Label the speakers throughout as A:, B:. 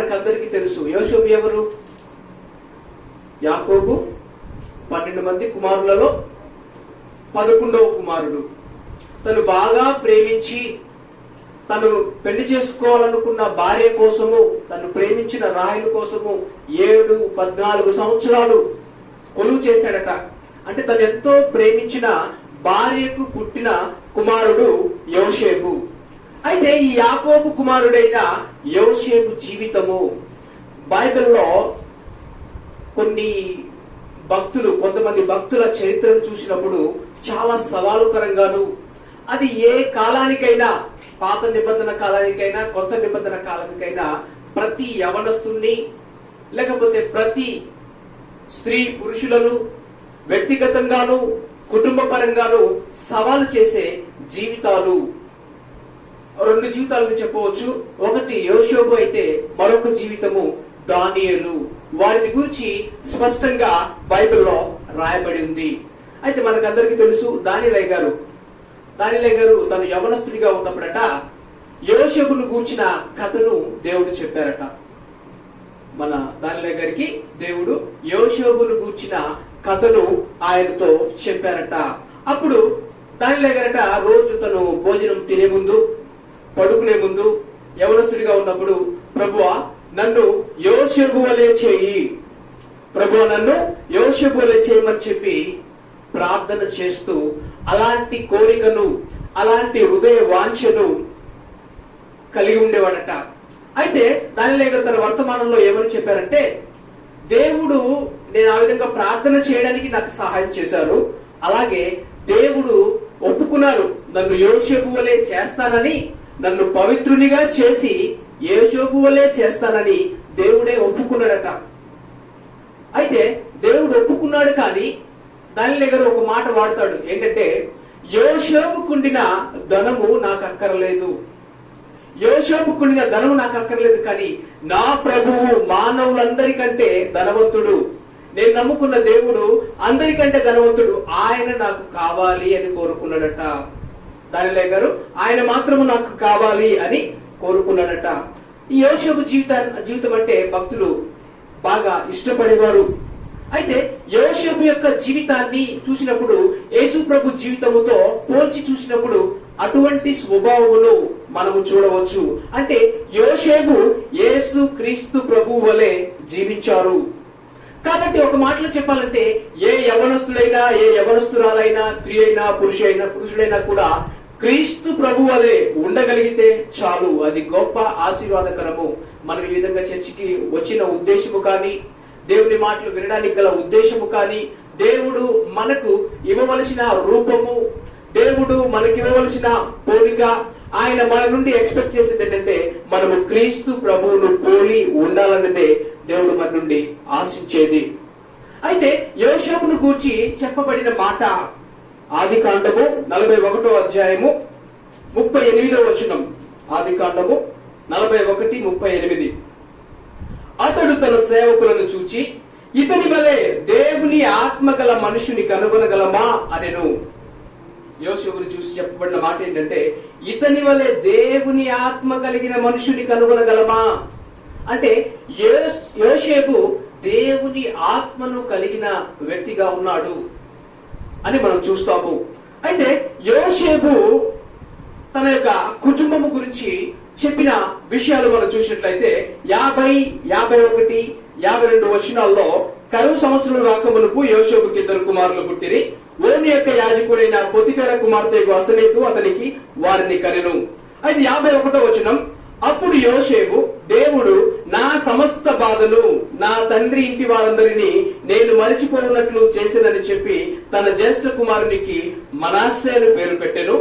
A: మనకందరికీ తెలుసు. యోసేపు ఎవరు? యాకోబు 12 మంది కుమారులలో 11వ కుమారుడు. తను బాగా ప్రేమించి తను పెళ్లి చేసుకోవాలనుకున్న భార్య కోసము, తను ప్రేమించిన రాహేలు కోసము 14 సంవత్సరాలు కొలువు చేశాడట. అంటే తను ఎంతో ప్రేమించిన భార్యకు పుట్టిన కుమారుడు యోసేపు. అయితే ఈ యాకోబు కుమారుడైన యోసేపు జీవితము బైబిల్లో కొంతమంది భక్తుల చరిత్రను చూసినప్పుడు చాలా సవాలుకరంగాను, అది ఏ కాలానికైనా, పాత నిబంధన కాలానికైనా కొత్త నిబంధన కాలానికైనా, ప్రతి యవనస్తుల్ని లేకపోతే ప్రతి స్త్రీ పురుషులను వ్యక్తిగతంగాను కుటుంబ పరంగాను సవాలు చేసే జీవితాలు. 2 జీవితాలను చెప్పవచ్చు. ఒకటి యోసేపు అయితే మరొక జీవితము దానియేలు. వారిని గురించి స్పష్టంగా బైబిల్లో రాయబడి ఉంది. అయితే మనకందరికీ తెలుసు దానియేలు గారు తను యవనస్తుడిగా ఉన్నప్పుడట యోసేపును గూర్చిన కథను దేవుడు చెప్పారట. మన దానియేలు గారికి దేవుడు యోసేపును గూర్చిన కథను ఆయనతో చెప్పారట. అప్పుడు దానియేలు గారట రోజు తను భోజనం తినే ముందు, పడుకునే ముందు, యవనస్తుడిగా ఉన్నప్పుడు, ప్రభువా నన్ను యోసేపు వలె చేయి, ప్రభువా నన్ను యోసేపు వలె చేయమని చెప్పి ప్రార్థన చేస్తూ అలాంటి కోరికను, అలాంటి హృదయ వాంఛను కలిగి ఉండేవాడట. అయితే దానియేలు గారు తన వర్తమానంలో ఏమని చెప్పారంటే, దేవుడు నేను ఆ విధంగా ప్రార్థన చేయడానికి నాకు సహాయం చేశారు, అలాగే దేవుడు ఒప్పుకున్నారు నన్ను యోసేపు వలె చేస్తానని, నన్ను పవిత్రునిగా చేసి యోసేపు వలె చేస్తానని దేవుడే ఒప్పుకున్నాడట. అయితే దేవుడు ఒప్పుకున్నాడు, కానీ దానియేలు గారు ఒక మాట వాడతాడు. ఏంటంటే, యోసేపుకుండిన ధనము నాకు అక్కర్లేదు, యోసేపుకుండిన ధనము నాకు అక్కర్లేదు, కానీ నా ప్రభువు మానవులందరికంటే ధనవంతుడు, నేను నమ్ముకున్న దేవుడు అందరికంటే ధనవంతుడు, ఆయన నాకు కావాలి అని కోరుకున్నాడట. దానియేలు గారు ఆయన మాత్రము నాకు కావాలి అని కోరుకున్నాడట. ఈ యోసేపు జీవితం అంటే భక్తులు బాగా ఇష్టపడేవారు. అయితే యోసేపు యొక్క జీవితాన్ని చూసినప్పుడు యేసు ప్రభు జీవితముతో పోల్చి చూసినప్పుడు అటువంటి స్వభావమును మనము చూడవచ్చు. అంటే యోసేపు యేసు క్రీస్తు ప్రభు వలె జీవించారు. కాబట్టి ఒక మాటలో చెప్పాలంటే ఏ యవనస్తుడైనా, ఏ యవనస్తురాలైనా, స్త్రీ అయినా, పురుషుడైనా కూడా క్రీస్తు ప్రభు వలె ఉండగలిగితే చాలు, అది గొప్ప ఆశీర్వాదకరము. మనం ఈ విధంగా చర్చికి వచ్చిన ఉద్దేశము కానీ, దేవుని మాటలు వినడానికి గల ఉద్దేశము కానీ, దేవుడు మనకు ఇవ్వవలసిన రూపము, దేవుడు మనకి ఇవ్వవలసిన పోలిక, ఆయన మన నుండి ఎక్స్పెక్ట్ చేసేది ఏంటంటే మనము క్రీస్తు ప్రభువును పోలి ఉండాలన్నదే దేవుడు మన నుండి ఆశించేది. అయితే యోసేపును గూర్చి చెప్పబడిన మాట ఆదికాండము 41వ అధ్యాయము 38వ వచనం. ఆదికాండము 41:38. అతడు తన సేవకులను చూచి, ఇతని వలె దేవుని ఆత్మ గల మనుషుని కనుగొనగలమా అనెను. యోసేపును చూసి చెప్పబడిన మాట ఏంటంటే, ఇతని వలె దేవుని ఆత్మ కలిగిన మనుషుని కనుగొనగలమా అంటే యోసేపు దేవుని ఆత్మను కలిగిన వ్యక్తిగా ఉన్నాడు అని మనం చూస్తాము. అయితే యోసేపు తన యొక్క కుటుంబము గురించి చెప్పిన విషయాలు మనం చూసినట్లయితే 50, 51, 52 వచనాల్లో కరువు సంవత్సరం రాకమునుపు యోసేపుకి 2 కుమారులు పుట్టిరి. ఓని యొక్క యాజకుడైన పొతిఫెర కుమార్తె అసనేతు అతనికి వారిని కనెను. అయితే 51వ వచనం, అప్పుడు యోసేపు దేవుడు నా సమస్త బాధను నా తండ్రి ఇంటి వారందరినీ నేను మరిచిపోయినట్లు చేసేదని చెప్పి తన జ్యేష్ఠ కుమారునికి మనష్షే అని పేరు పెట్టెను.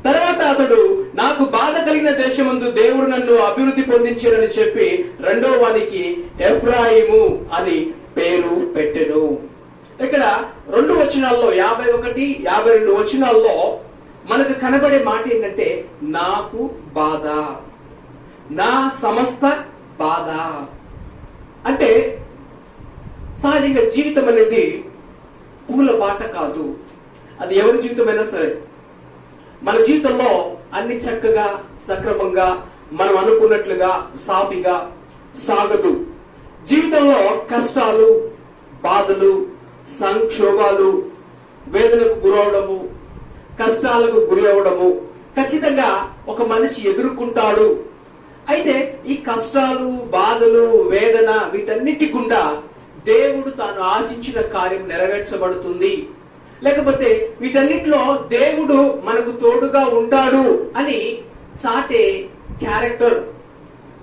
A: తర్వాత అతడు నాకు బాధ కలిగిన దేశమందు దేవుడు నన్ను అభివృద్ధి పొందించాడని చెప్పి 2వ వానికి ఎఫ్రాయిము అని పేరు పెట్టెను. ఇక్కడ 2 వచనాల్లో 51, 52 వచనాల్లో మనకు కనబడే మాట ఏంటంటే నాకు బాధ, నా సమస్త బాధ. అంటే సహజంగా జీవితం అనేది పూల బాట కాదు. అది ఎవరి జీవితమైనా సరే, మన జీవితంలో అన్ని చక్కగా సక్రమంగా మనం అనుకున్నట్లుగా సాఫీగా సాగదు. జీవితంలో కష్టాలు, బాధలు, సంక్షోభాలు, వేదనకు గురవడము, కష్టాలకు గురి అవడము ఖచ్చితంగా ఒక మనిషి ఎదుర్కొంటాడు. అయితే ఈ కష్టాలు, బాధలు, వేదన వీటన్నిటి గుండా దేవుడు తాను ఆశించిన కార్యం నెరవేర్చబడుతుంది. లేకపోతే వీటన్నిటిలో దేవుడు మనకు తోడుగా ఉంటాడు అని చాటే క్యారెక్టర్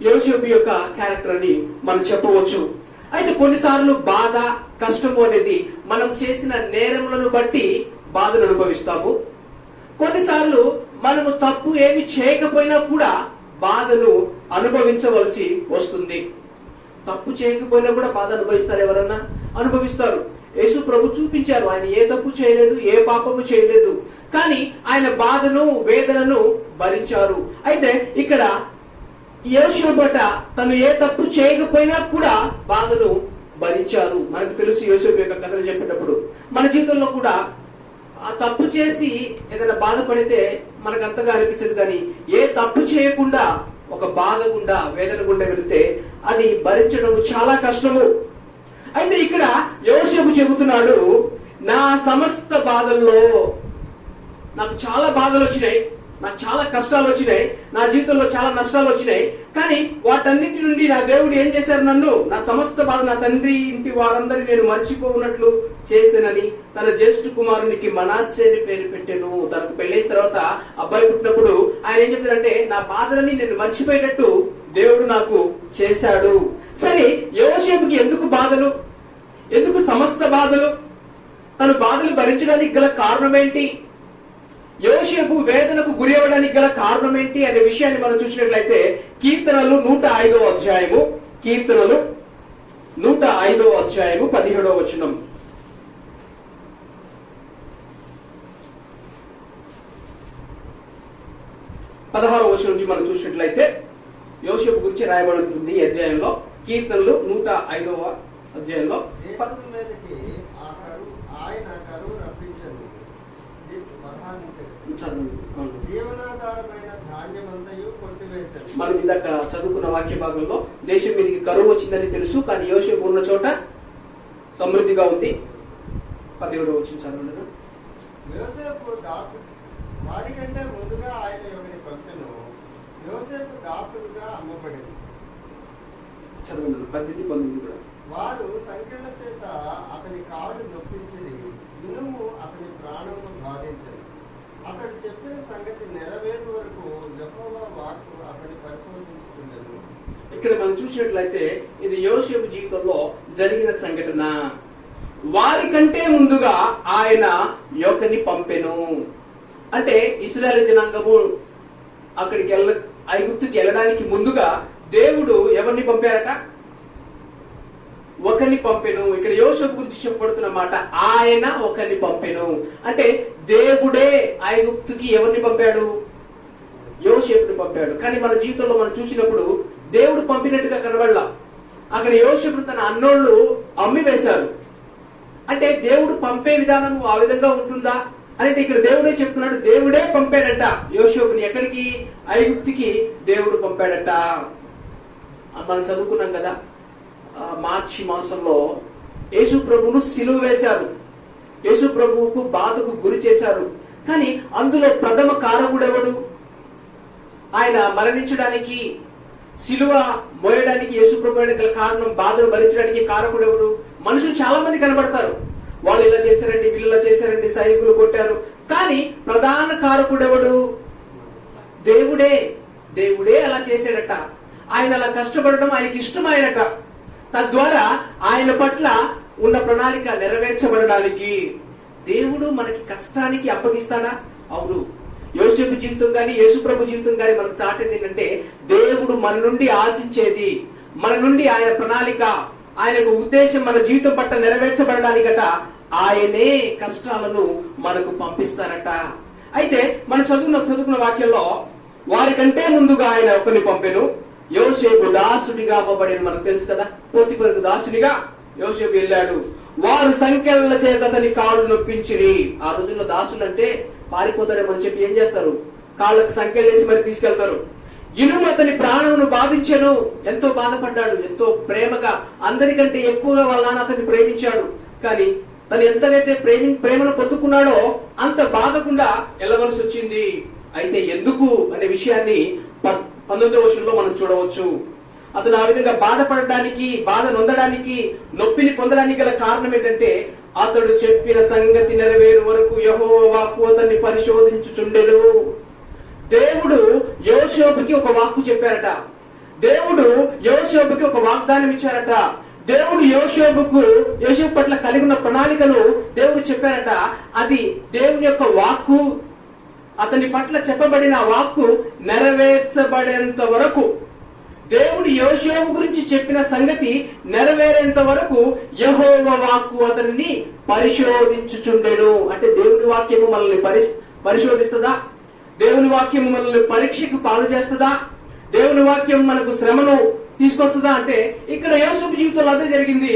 A: యోసేపు యొక్క క్యారెక్టర్ అని మనం చెప్పవచ్చు. అయితే కొన్నిసార్లు బాధ, కష్టము అనేది మనం చేసిన నేరములను బట్టి బాధను అనుభవిస్తాము. కొన్నిసార్లు మనము తప్పు ఏమి చేయకపోయినా కూడా బాధను అనుభవించవలసి వస్తుంది. తప్పు చేయకపోయినా కూడా బాధ అనుభవిస్తారు. ఎవరన్నా అనుభవిస్తారు. యేసు ప్రభు చూపించారు, ఆయన ఏ తప్పు చేయలేదు, ఏ పాపము చేయలేదు, కానీ ఆయన బాధను, వేదనను భరించారు. అయితే ఇక్కడ యోసేపుట తను ఏ తప్పు చేయకపోయినా కూడా బాధను భరించారు. మనకు తెలుసు యోసేపు యొక్క కథలు చెప్పేటప్పుడు మన జీవితంలో కూడా ఆ తప్పు చేసి ఏదైనా బాధపడితే మనకు అంతగా అనిపించదు, కానీ ఏ తప్పు చేయకుండా ఒక బాధ గుండా, వేదన గుండా వెళితే అది భరించడం చాలా కష్టము. అయితే ఇక్కడ యోసేపు చెబుతున్నాడు, నా సమస్త బాధల్లో నాకు చాలా బాధలు వచ్చినాయి, నాకు చాలా కష్టాలు వచ్చినాయి, నా జీవితంలో చాలా నష్టాలు వచ్చినాయి, కానీ వాటన్నిటి నుండి నా దేవుడు ఏం చేశారు, నన్ను నా సమస్త బాధ, నా తండ్రి ఇంటి వారందరినీ నేను మర్చిపోనట్లు చేశానని తన జ్యేష్ఠ కుమారునికి మనస్సే అని పేరు పెట్టాను. తనకు పెళ్ళైన తర్వాత అబ్బాయి పుట్టినప్పుడు ఆయన ఏం చెప్పారంటే, నా బాధలని నేను మర్చిపోయేటట్టు దేవుడు నాకు చేశాడు. సరే, యోసేపుకి ఎందుకు బాధలు, ఎందుకు సమస్త బాధలు, తను బాధలు భరించడానికి గల కారణం ఏంటి, యోసేపు వేదనకు గురి అవ్వడానికి గల కారణం ఏంటి అనే విషయాన్ని మనం చూసినట్లయితే కీర్తనలు 105వ అధ్యాయము, కీర్తనలు 105వ అధ్యాయము 17వ వచనం. పదహారవ వచనం నుంచి మనం చూసినట్లయితే యోసేపు గురించి రాయబడి ఉంటుంది ఈ అధ్యాయంలో. కీర్తనలు 105వ అధ్యాయంలో మనం ఇందాక చదువుకున్న వాక్య భాగంలో దేశం మీదకి కరువు వచ్చిందని తెలుసు, కానీ యోసేపు ఉన్న చోట సమృద్ధిగా ఉంది. 17వ వచనం చదవండి.
B: యోసేపు వారికంటే ముందుగా ఆయన ఎవరిని పంపెను, యోసేపు దాసుడుగా అమ్మబడింది.
A: చదవండి 18, 19 కూడా.
B: వారు సంఖ్యల చేత అతని కాళ్ళు నొప్పించి ఇనుము అతని ప్రాణమును బాధించను. అతడు చెప్పిన సంగతి నెరవేరు వరకు యెహోవా వాక్కు అతని పరిశోధించుకుండెను.
A: ఇక్కడ మనం చూసినట్లయితే ఇది యోసేపు జీవితంలో జరిగిన సంఘటన. వారికంటే ముందుగా ఆయన యొక్కని పంపెను. అంటే ఇశ్రాయేలు జనాంగము అక్కడికి ఐగుప్తుకి వెళ్ళడానికి ముందుగా దేవుడు ఎవరిని పంపారట, ఒకరిని పంపెను. ఇక్కడ యోసేపు గురించి చెప్పబడుతున్న మాట, ఆయన ఒకరిని పంపెను అంటే దేవుడే ఐగుప్తుకి ఎవరిని పంపాడు, యోసేపుని పంపాడు. కానీ మన జీవితంలో మనం చూసినప్పుడు దేవుడు పంపినట్టుగా కనబడలా. అక్కడ యోసేపును తన అన్నోళ్ళు అమ్మి వేశారు. అంటే దేవుడు పంపే విధానం ఆ విధంగా ఉంటుందా అంటే ఇక్కడ దేవుడే చెప్తున్నాడు, దేవుడే పంపాడట యోసేపుని. ఎక్కడికి? ఐగుప్తుకి దేవుడు పంపాడట. మనం చదువుకున్నాం కదా, మార్చి మాసంలో యేసు ప్రభువును సిలువ వేశారు, యేసు ప్రభువుకు బాధకు గురి చేశారు. కానీ అందులో ప్రథమ కారకుడు ఎవడు? ఆయన మరణించడానికి, సిలువ మోయడానికి యేసు ప్రభు గల కారణం, బాధను భరించడానికి కారకుడు ఎవడు? మనుషులు చాలా మంది కనబడతారు, వాళ్ళు ఇలా చేశారండి, వీళ్ళు ఇలా చేశారండి, సైనికులు కొట్టారు. కానీ ప్రధాన కారకుడు ఎవడు? దేవుడే. దేవుడే అలా చేశాడట. ఆయన అలా కష్టపడడం ఆయనకి ఇష్టమైనట. తద్వారా ఆయన పట్ల ఉన్న ప్రణాళిక నెరవేర్చబడడానికి దేవుడు మనకి కష్టానికి అప్పగిస్తాడా? అవును. యోసేపు జీవితం కానీ యేసు ప్రభు జీవితం కానీ మనకు చాటేది ఏంటంటే, దేవుడు మన నుండి ఆశించేది, మన నుండి ఆయన ప్రణాళిక, ఆయనకు ఉద్దేశం మన జీవితం పట్ల నెరవేర్చబడడానికట ఆయనే కష్టాలను మనకు పంపిస్తారట. అయితే మనం చదువుకున్న వాక్యంలో వారికంటే ముందుగా ఆయన ఒకరిని పంపెను, యోసేపు దాసుడిగా అవ్వబడిన మనకు తెలుసు కదా. పోతిఫరుకు దాసుడిగా యోసేపు వెళ్ళాడు. వారు సంఖ్యల చేత అతని కాళ్ళు నొప్పించిరి. ఆ రోజుల్లో దాసులు అంటే పారిపోతారేమని చెప్పి ఏం చేస్తారు, కాళ్ళకు సంఖ్యలు వేసి మరి తీసుకెళ్తారు. ఇనుము అతని ప్రాణమును బాధించెను. ఎంతో బాధపడ్డాడు, ఎంతో ప్రేమగా, అందరికంటే ఎక్కువగా వాళ్ళ నాన్న అతన్ని ప్రేమించాడు. కానీ తను ఎంతైతే ప్రేమను పొందుకున్నాడో అంత బాధకుండా వెళ్ళవలసి వచ్చింది. అయితే ఎందుకు అనే విషయాన్ని 19వ వచనంలో మనం చూడవచ్చు. అతను ఆ విధంగా బాధపడడానికి, బాధ నొందడానికి, నొప్పిని పొందడానికి గల కారణం ఏంటంటే, అతడు చెప్పిన సంగతి నెరవేరు వరకు యెహోవా వాక్కు అతన్ని పరిశోధించుచుండెను. దేవుడు యోసేపుకి ఒక వాక్కు చెప్పారట. దేవుడు యోసేపుకి ఒక వాగ్దానం ఇచ్చారట. దేవుడు యోసేపు పట్ల కలిగి ఉన్న ప్రణాళికను దేవుడు చెప్పారట. అది దేవుని యొక్క వాక్కు, అతని పట్ల చెప్పబడిన వాక్కు నెరవేర్చబడేంత వరకు, దేవుడు యోసేపు గురించి చెప్పిన సంగతి నెరవేరేంత వరకు యెహోవా వాక్కు అతనిని పరిశోధించుచుండెను. అంటే దేవుని వాక్యము మనల్ని పరిశోధిస్తుందా? దేవుని వాక్యం మనల్ని పరీక్షకు పాలు చేస్తుందా? దేవుని వాక్యం మనకు శ్రమను తీసుకొస్తుందా? అంటే ఇక్కడ యోసేపు జీవితంలో అదే జరిగింది.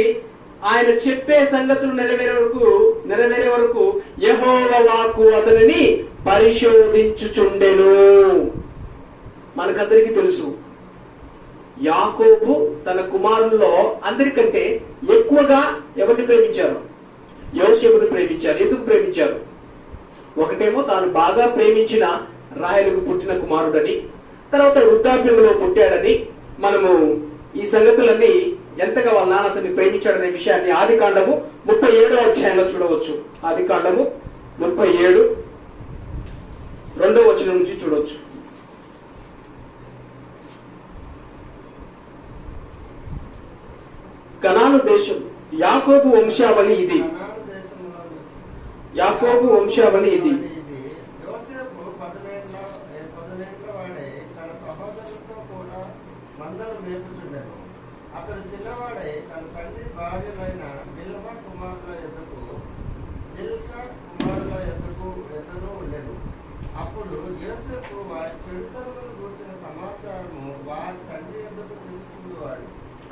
A: ఆయన చెప్పే సంగతులు నెరవేరే వరకు యెహోవా వాక్కు అతనిని పరిశోధించుచుండెను. మనకందరికీ తెలుసు, యాకోబు తన కుమారుల్లో అందరికంటే ఎక్కువగా ఎవరిని ప్రేమించారు? యోసేపుని ప్రేమించారు. ఎందుకు ప్రేమించారు? ఒకటేమో తాను బాగా ప్రేమించిన రాహేలుకు పుట్టిన కుమారుడని, తర్వాత వృద్ధాప్యంలో పుట్టాడని, మనము ఈ సంగతులన్నీ ఎంతగా వాళ్ళ నాన్న అతన్ని ప్రేమించాడనే విషయాన్ని ఆదికాండము 37వ అధ్యాయంలో చూడవచ్చు. ఆదికాండము 37 2వ వచనం నుంచి చూడవచ్చు. కనాను దేశం యాకోబు వంశావళి ఇది. యాకోబు వంశావళి ఇది.
B: యోసేపు 10 వాడే తన సహోదరులతో కూడా మందలు మేపుచుండెను. అతడు చిన్నవాడై తన తండ్రి భార్యమైన బిల్హా కుమారుల యొద్దకు ఎతను ఉండెను. అప్పుడు యోసేపు వారి చెడుతనములను గురించిన సమాచారము వారి తండ్రి యొద్దకు తెలుసుకునేవాడు.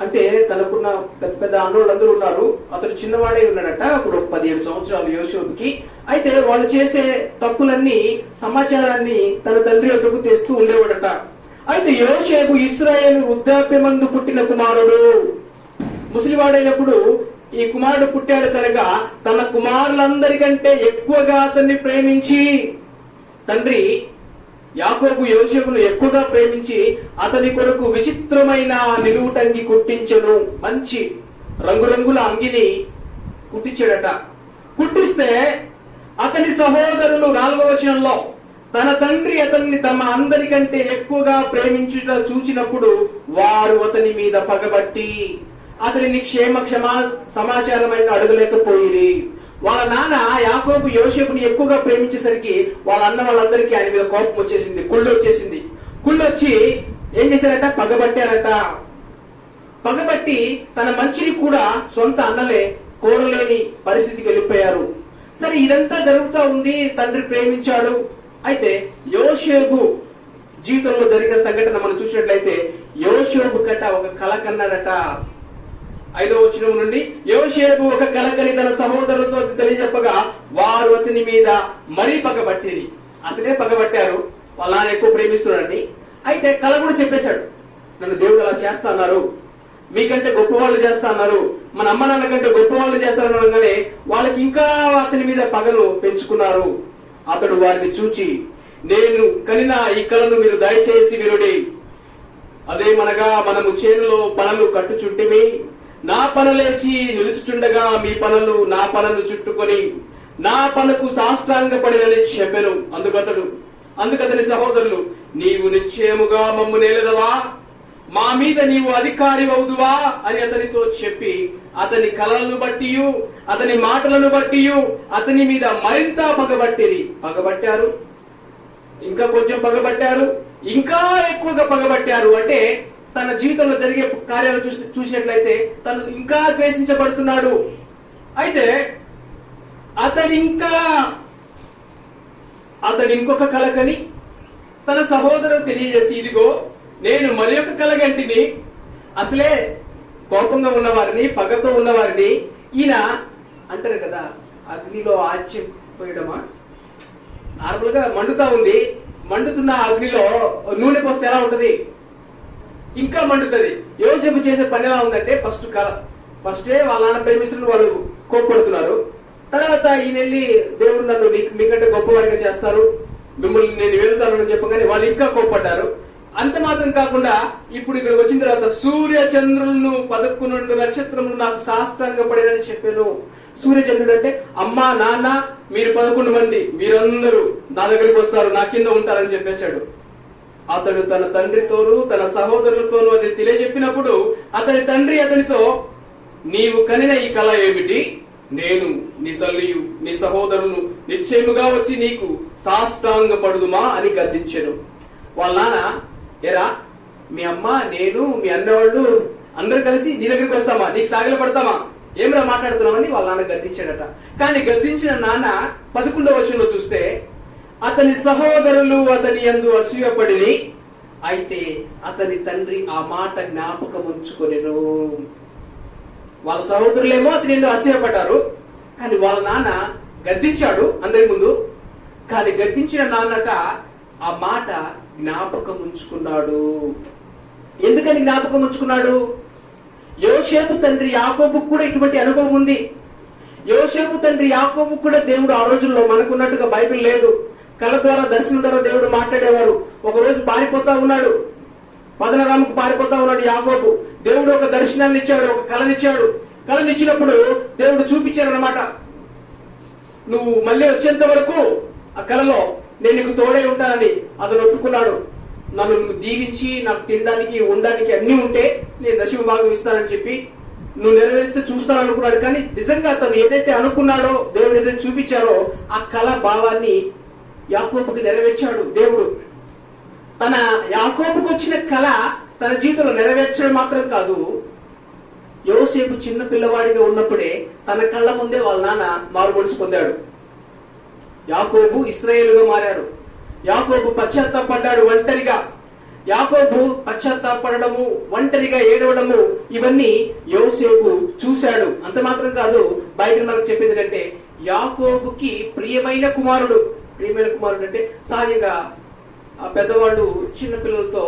A: అంటే తనకున్న పెద్ద పెద్ద అన్నోళ్ళందరూ ఉన్నారు, అతడు చిన్నవాడే ఉన్నాడట. అప్పుడు 17 సంవత్సరాలు యోసేపుకి. అయితే వాళ్ళు చేసే తప్పులన్నీ, సమాచారాన్ని తన తండ్రి వద్దకు తెస్తూ ఉండేవాడట. అయితే యోసేపు ఇశ్రాయేలు వృద్ధాప్యమందు పుట్టిన కుమారుడు. ముసలివాడైనప్పుడు ఈ కుమారుడు పుట్టాడు కనుక తన కుమారులందరికంటే ఎక్కువగా అతన్ని ప్రేమించి, తండ్రి యాకోబు యోసేపును ఎక్కువగా ప్రేమించి అతని కొరకు విచిత్రమైన నిలువుటంగి కుట్టించెను. మంచి రంగురంగుల అంగిని కుట్టించాడట. కుట్టిస్తే అతని సహోదరులు 4వ వచనంలో తన తండ్రి అతన్ని తమ అందరికంటే ఎక్కువగా ప్రేమించుట చూచినప్పుడు వారు అతని మీద పగబట్టి అతనిని సమాచారమైన అడగలేకపోయిరి. వాళ్ళ నాన్న యాకోబు యోసేపుని ఎక్కువగా ప్రేమించేసరికి వాళ్ళ అన్న వాళ్ళందరికీ ఆయన మీద కోపం వచ్చేసింది, కుళ్ళొచ్చి ఏం చేశారట? పగబట్టారట. పగబట్టి తన మంచిని కూడా సొంత అన్నలే కోరలేని పరిస్థితికి వెళ్ళిపోయారు. సరే, ఇదంతా జరుగుతూ ఉంది. తండ్రి ప్రేమించాడు. అయితే యోసేపు జీవితంలో జరిగిన సంఘటన మనం చూసినట్లయితే యోసేపు కట్ట ఒక కల కన్నాడట. 5వ వచనం నుండి, యోసేపు ఒక కలకని తన సహోదరులతో తెలియజెప్పగా వారు అతని మీద మరీ పగబట్టిరి. అసలే పగబట్టారు, వాళ్ళ నాన్న ఎక్కువ ప్రేమిస్తున్నాడని. అయితే కల కూడా చెప్పేశాడు, నన్ను దేవుడు అలా చేస్తా అన్నారు, మీకంటే గొప్ప వాళ్ళు చేస్తా అన్నారు, మన అమ్మ నాన్న కంటే గొప్ప వాళ్ళు చేస్తారని అనగానే వాళ్ళకి ఇంకా అతని మీద పగను పెంచుకున్నారు. అతడు వారిని చూచి, నేను కనిన ఈ కలను మీరు దయచేసి వినుడి. అదేమనగా, మనము చేనులో పనులు కట్టుచుంటిమి, నా పనులేసి నిలుచుచుండగా మీ పనులు నా పనులు చుట్టుకొని నా పనుకు సాష్టాంగపడినని చెప్పెను. అందుకతని సహోదరులు, నీవు నిశ్చయముగా మమ్ము నేలదవా, మా మీద నీవు అధికారి అవుదువా అని అతనితో చెప్పి అతని కలలను బట్టి అతని మాటలను బట్టి అతని మీద మరింత పగబట్టారు. ఇంకా కొంచెం పగబట్టారు, ఇంకా ఎక్కువగా పగబట్టారు. అంటే తన జీవితంలో జరిగే కార్యాలు చూసినట్లయితే తను ఇంకా ద్వేషించబడుతున్నాడు. అయితే అతడు ఇంకొక కలకని తన సహోదరుడు తెలియజేసి, ఇదిగో నేను మరి ఒక కలగంటిని. అసలే కోపంగా ఉన్నవారిని, పగతో ఉన్నవారిని ఈయన అంటారు కదా, అగ్నిలో ఆశ్చర్యపోయడమా, నార్మల్ గా మండుతా ఉంది, మండుతున్న అగ్నిలో నూనె పోస్తే ఎలా ఉంటది? ఇంకా మండుతుంది. యోసేపు చేసే పని ఎలా ఉందంటే ఫస్టే వాళ్ళ నాన్న ప్రేమిస్తున్న వాళ్ళు కోప్పడుతున్నారు. తర్వాత ఈయన వెళ్ళి దేవుడు నన్ను మీకంటే గొప్పవాడిగా చేస్తారు, మిమ్మల్ని నేను వెళ్తానని చెప్పగానే వాళ్ళు ఇంకా కోప్పడ్డారు. అంత మాత్రం కాకుండా ఇప్పుడు ఇక్కడికి వచ్చిన తర్వాత సూర్య చంద్రులను 11 నక్షత్రములు నాకు సాష్టాంగ పడేదని చెప్పాను. సూర్య చంద్రుడు అంటే అమ్మా నాన్న మీరు 11 మంది, మీరందరూ నా దగ్గరికి వస్తారు, నా కింద ఉంటారని చెప్పేశాడు. అతడు తన తండ్రితోనూ తన సహోదరులతోనూ అది తెలియజెప్పినప్పుడు అతని తండ్రి అతనితో, నీవు కనిన ఈ కళ ఏమిటి? నేను నీ తల్లియు నీ సహోదరులు నిశ్చయముగా వచ్చి నీకు సాష్టాంగ పడుదుమా అని గద్దించెను. వాళ్ళ నాన్న, ఎరా మీ అమ్మ నేను మీ అన్నవాళ్ళు అందరు కలిసి నీ దగ్గరికి వస్తామా, నీకు సాగిల పడతామా, ఏమిరా మాట్లాడుతున్నామని వాళ్ళ నాన్న గద్దించాడట. కానీ గద్దించిన నాన్న 11వ వచనంలో చూస్తే, అతని సహోదరులు అతని యందు అసూయపడిని, అయితే అతని తండ్రి ఆ మాట జ్ఞాపకం ఉంచుకొనెను. వాళ్ళ సహోదరులేమో అతని యందు అసూయపడ్డారు, కానీ వాళ్ళ నాన్న గద్దించాడు అందరి ముందు. కానీ గద్దించిన నాన్నట ఆ మాట జ్ఞాపకం ఉంచుకున్నాడు. ఎందుకని జ్ఞాపకం ఉంచుకున్నాడు? యోసేపు తండ్రి యాకోబుకు కూడా ఇటువంటి అనుభవం ఉంది. యోసేపు తండ్రి యాకోబు కూడా దేవుడు ఆ రోజుల్లో మనకున్నట్టుగా బైబిల్ లేదు, కళ ద్వారా దర్శనం ద్వారా దేవుడు మాట్లాడేవారు. ఒక రోజు పారిపోతా ఉన్నాడు, పదనరాముకు పారిపోతా ఉన్నాడు యాకోబు. దేవుడు ఒక దర్శనాన్ని ఇచ్చాడు, ఒక కళనిచ్చాడు. కళనిచ్చినప్పుడు దేవుడు చూపించాడు అన్నమాట, నువ్వు మళ్ళీ వచ్చేంత వరకు ఆ కళలో నేను నీకు తోడే ఉంటానని. అతను ఒప్పుకున్నాడు. నన్ను దీవించి నాకు తినడానికి ఉండడానికి అన్ని ఉంటే నేను దశమ భాగం ఇస్తానని చెప్పి నువ్వు నెరవేరిస్తే చూస్తాను అనుకున్నాడు. కానీ నిజంగా అతను ఏదైతే అనుకున్నాడో, దేవుడు ఏదైతే చూపించారో ఆ కళ భావాన్ని యాకోబుకి నెరవేర్చాడు దేవుడు. తన యాకోబుకు వచ్చిన కళ తన జీవితంలో నెరవేర్చడం మాత్రం కాదు, యోసేపు చిన్న పిల్లవాడిగా ఉన్నప్పుడే తన కళ్ళ ముందే వాళ్ళ నాన్న మారు మనసు పొందాడు. యాకోబు ఇశ్రాయేలుగా మారాడు. యాకోబు పశ్చాత్తాపడ్డాడు ఒంటరిగా. యాకోబు పశ్చాత్తాపడము, ఒంటరిగా ఏడవడము, ఇవన్నీ యోసేపు చూశాడు. అంత మాత్రం కాదు, బైబిల్ మనకు చెప్పేది ఏంటంటే యాకోబుకి ప్రియమైన కుమారుడు. ప్రియమైన కుమారుడు అంటే సహజంగా ఆ పెద్దవాళ్ళు చిన్న పిల్లలతో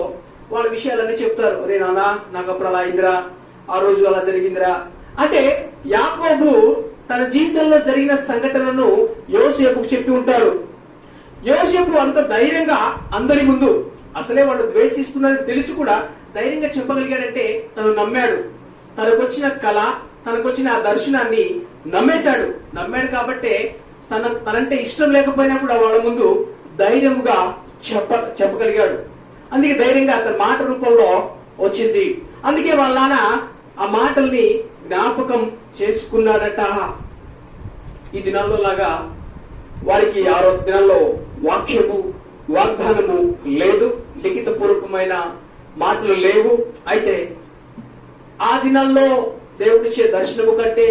A: వాళ్ళ విషయాలన్నీ చెప్తారు. అరే నాన్న నాకు అప్పుడు అలా అయిందిరా, ఆ రోజు అలా జరిగిందిరా అంటే యాకోబు తన జీవితంలో జరిగిన సంఘటనను యోసేపుకు చెప్పి ఉంటారు. యోసేపు అంత ధైర్యంగా అందరి ముందు, అసలే వాళ్ళు ద్వేషిస్తున్నారని తెలిసి కూడా ధైర్యంగా చెప్పగలిగాడంటే తను నమ్మాడు. తనకొచ్చిన కళ, తనకొచ్చిన ఆ దర్శనాన్ని నమ్మాడు కాబట్టే తనంటే ఇష్టం లేకపోయినా కూడా వాళ్ళ ముందు ధైర్యముగా చెప్పగలిగాడు. అందుకే ధైర్యంగా అతని మాట రూపంలో వచ్చింది. అందుకే వాళ్ళ నాన్న ఆ మాటల్ని జ్ఞాపకం చేసుకున్నాడట. ఈ దినాల్లో లాగా వారికి 6వ దినాల్లో వాక్యము, వాగ్దానము లేదు, లిఖిత పూర్వకమైన మాటలు లేవు. అయితే ఆ దినాల్లో దేవుడిచ్చే దర్శనము కంటే,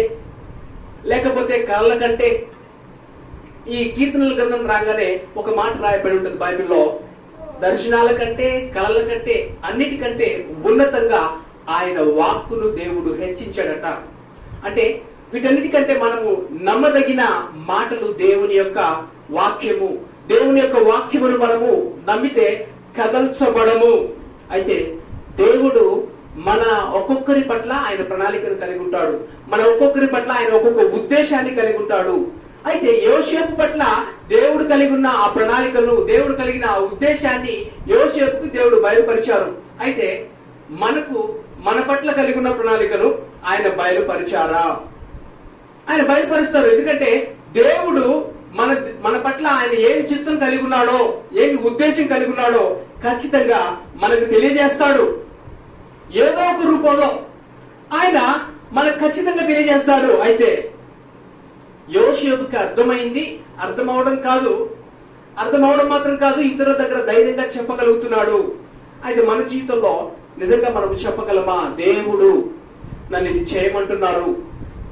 A: లేకపోతే కళల కంటే, ఈ కీర్తనల గ్రంథం రాగానే ఒక మాట రాయబడి ఉంటుంది బైబిల్లో, దర్శనాల కంటే కళల కంటే అన్నిటికంటే ఉన్నతంగా ఆయన వాక్కును దేవుడు హెచ్చించాడట. అంటే వీటన్నిటికంటే మనము నమ్మదగిన మాటలు దేవుని యొక్క వాక్యము. దేవుని యొక్క వాక్యమును మనము నమ్మితే కదల్చబడము. అయితే దేవుడు మన ఒక్కొక్కరి పట్ల ఆయన ప్రణాళికను కలిగి ఉంటాడు. మన ఒక్కొక్కరి పట్ల ఆయన ఒక్కొక్క ఉద్దేశాన్ని కలిగి ఉంటాడు. అయితే యోసేపు పట్ల దేవుడు కలిగి ఉన్న ఆ ప్రణాళికను, దేవుడు కలిగిన ఆ ఉద్దేశాన్ని యోసేపుకు దేవుడు బయలుపరిచారు. అయితే మన పట్ల కలిగి ఉన్న ప్రణాళికను ఆయన బయలుపరిచారా? ఆయన బయలుపరుస్తారు. ఎందుకంటే దేవుడు మన పట్ల ఆయన ఏమి చిత్తం కలిగి ఉన్నాడో, ఏమి ఉద్దేశం కలిగి ఉన్నాడో ఖచ్చితంగా మనకు తెలియజేస్తాడు. ఏదో ఒక రూపంలో ఆయన మనకు ఖచ్చితంగా తెలియజేస్తాడు. అయితే యోసేపుకి అర్థమైంది, అర్థమవడం మాత్రం కాదు, ఇతరుల దగ్గర ధైర్యంగా చెప్పగలుగుతున్నాడు. అయితే మన జీవితంలో నిజంగా మనం చెప్పగలమా? దేవుడు నన్ను ఇది చేయమంటున్నారు,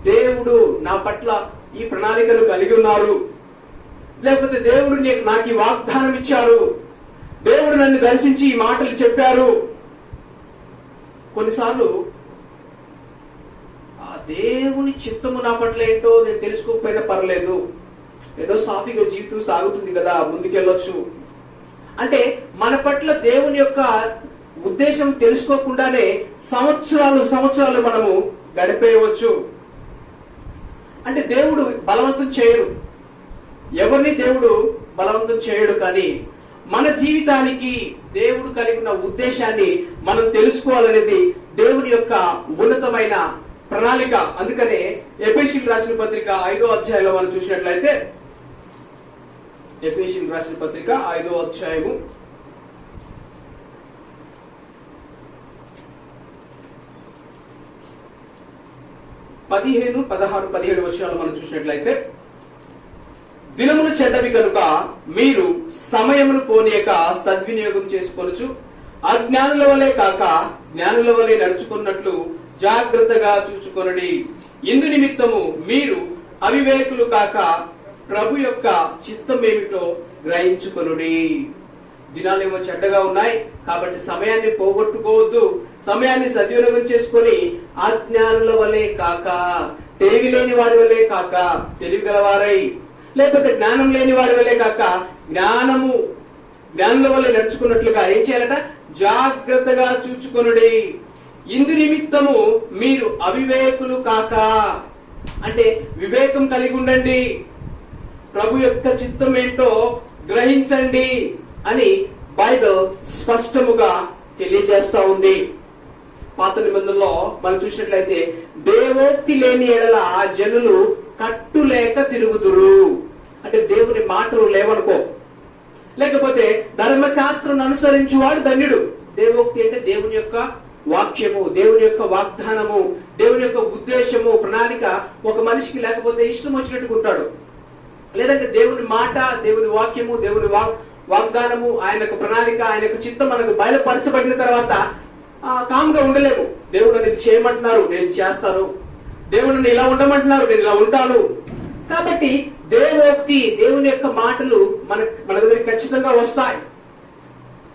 A: దేవుడు నా పట్ల ఈ ప్రణాళికలు కలిగి ఉన్నారు, లేకపోతే దేవుడు నాకు ఈ వాగ్దానం ఇచ్చారు, దేవుడు నన్ను దర్శించి ఈ మాటలు చెప్పారు. కొన్నిసార్లు ఆ దేవుని చిత్తము నా పట్ల ఏంటో నేను తెలుసుకోకపోయినా పర్లేదు, ఏదో సాఫీగా జీవితం సాగుతుంది కదా, ముందుకెళ్ళొచ్చు అంటే మన పట్ల దేవుని యొక్క ఉద్దేశం తెలుసుకోకుండానే సంవత్సరాలు మనము గడిపేయవచ్చు. అంటే దేవుడు బలవంతం చేయడు, ఎవరిని దేవుడు బలవంతం చేయడు. కానీ మన జీవితానికి దేవుడు కలిగిన ఉద్దేశాన్ని మనం తెలుసుకోవాలనేది దేవుని యొక్క ఉన్నతమైన ప్రణాళిక. అందుకనే ఎఫెసీయులకు రాసిన పత్రిక 5వ అధ్యాయంలో మనం చూసినట్లయితే, ఎఫెసీయులకు రాసిన పత్రిక 5వ అధ్యాయము 15, 16, 17 వచనాలు మనం చూసినట్లయితే, దినములు చెడ్డవి కనుక మీరు సమయమును పోనీయక సద్వినియోగం చేసుకొనుచు అజ్ఞానుల వలె కాక జ్ఞానుల వలె నడుచుకున్నట్లు జాగ్రత్తగా చూచుకొనుడి. ఇందు నిమిత్తము మీరు అవివేకులు కాక ప్రభు యొక్క చిత్తం ఏమిటో గ్రహించుకొనుడి. దినాలేమో చెడ్డగా ఉన్నాయి కాబట్టి సమయాన్ని పోగొట్టుకోవద్దు, సమయాన్ని సద్వినియోగం చేసుకొని అజ్ఞానుల వలె కాక, తెలివి లేని వారి వలె కాక తెలివి గలవారై, లేకపోతే జ్ఞానం లేని వారి వలె కాక జ్ఞానుల వలె నడుచుకున్నట్లుగా ఏం చేయాలట? జాగ్రత్తగా చూచుకొనుడి. ఇందు నిమిత్తము మీరు అవివేకులు కాక, అంటే వివేకం కలిగి ఉండండి, ప్రభు యొక్క చిత్తం ఏంటో గ్రహించండి అని బైబిల్ స్పష్టముగా తెలియజేస్తా ఉంది. పాత నిబంధనలో మనం చూసినట్లయితే, దేవోక్తి లేని ఎడల జనులు కట్టులేక తిరుగుదురు. అంటే దేవుని మాటలు లేవనుకో, లేకపోతే ధర్మశాస్త్రం అనుసరించువాడు ధన్యుడు. దేవోక్తి అంటే దేవుని యొక్క వాక్యము, దేవుని యొక్క వాగ్దానము, దేవుని యొక్క ఉద్దేశము, ప్రణాళిక ఒక మనిషికి లేకపోతే ఇష్టం వచ్చినట్టుగా ఉంటాడు. లేదంటే దేవుని మాట, దేవుని వాక్యము, దేవుని వాగ్దానము, ఆయన యొక్క ప్రణాళిక, ఆయన యొక్క చిత్తం మనకు బయలుపరచబడిన తర్వాత కామ్గా ఉండలేము. దేవుడు నన్ను ఇది చేయమంటున్నారు, నేను ఇది చేస్తాను. దేవుడు నన్ను ఇలా ఉండమంటున్నారు, నేను ఇలా ఉంటాను. కాబట్టి దేవోక్తి, దేవుని యొక్క మాటలు మన దగ్గరికి ఖచ్చితంగా వస్తాయి.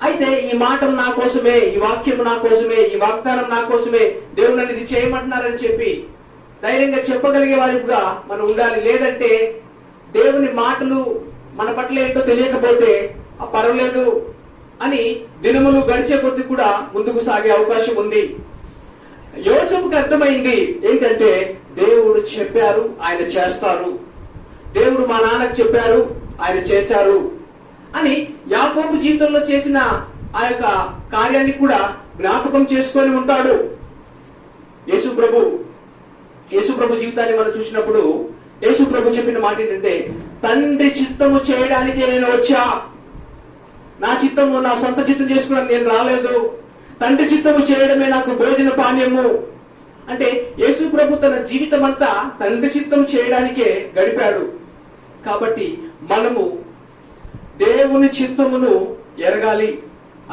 A: అయితే ఈ మాటలు నా కోసమే, ఈ వాక్యం నా కోసమే, ఈ వాగ్దానం నా కోసమే, దేవుడు నన్ను ఇది చేయమంటున్నారని చెప్పి ధైర్యంగా చెప్పగలిగే వారిగా మనం ఉండాలి. లేదంటే దేవుని మాటలు మన పట్ల ఏంటో తెలియకపోతే పర్వాలేదు అని దినములు గడిచే కొద్ది కూడా ముందుకు సాగే అవకాశం ఉంది. యోసేపుకి అర్థమైంది ఏంటంటే, దేవుడు చెప్పారు, ఆయన చేస్తారు. దేవుడు మా నాన్నకు చెప్పారు, ఆయన చేశారు అని యాకోబు జీవితంలో చేసిన ఆ యొక్క కార్యాన్ని కూడా జ్ఞాపకం చేసుకొని ఉంటాడు. యేసు ప్రభు జీవితాన్ని మనం చూసినప్పుడు యేసు ప్రభు చెప్పిన మాట ఏంటంటే, తండ్రి చిత్తము చేయడానికే నేను వచ్చా, నా చిత్తము, నా సొంత చిత్తం చేసుకోవడానికి నేను రాలేదు, తండ్రి చిత్తము చేయడమే నాకు భోజన పానీయము. అంటే యేసు ప్రభు తన జీవితం అంతా తండ్రి చిత్తం చేయడానికే గడిపాడు. కాబట్టి మనము దేవుని చిత్తమును ఎరగాలి.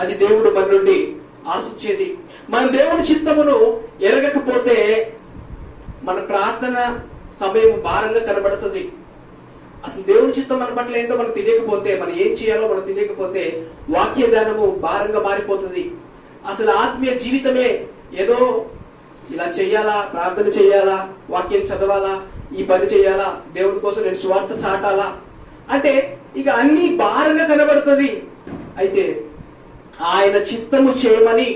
A: అది దేవుడు మన నుండి ఆశించేది. మన దేవుని చిత్తమును ఎరగకపోతే మన ప్రార్థన సమయం భారంగా కనబడుతుంది. అసలు దేవుని చిత్తం మన పట్ల ఏంటో మనకు తెలియకపోతే, మనం ఏం చేయాలో మనకు తెలియకపోతే వాక్య ధ్యానము భారంగా మారిపోతుంది. అసలు ఆత్మీయ జీవితమే ఏదో ఇలా చెయ్యాలా, ప్రార్థన చెయ్యాలా, వాక్యం చదవాలా, ఈ పని చెయ్యాలా, దేవుని కోసం నేను స్వార్థ చాటాలా అంటే ఇక అన్ని భారంగా కనబడుతుంది. అయితే ఆయన చిత్తము చేయమని,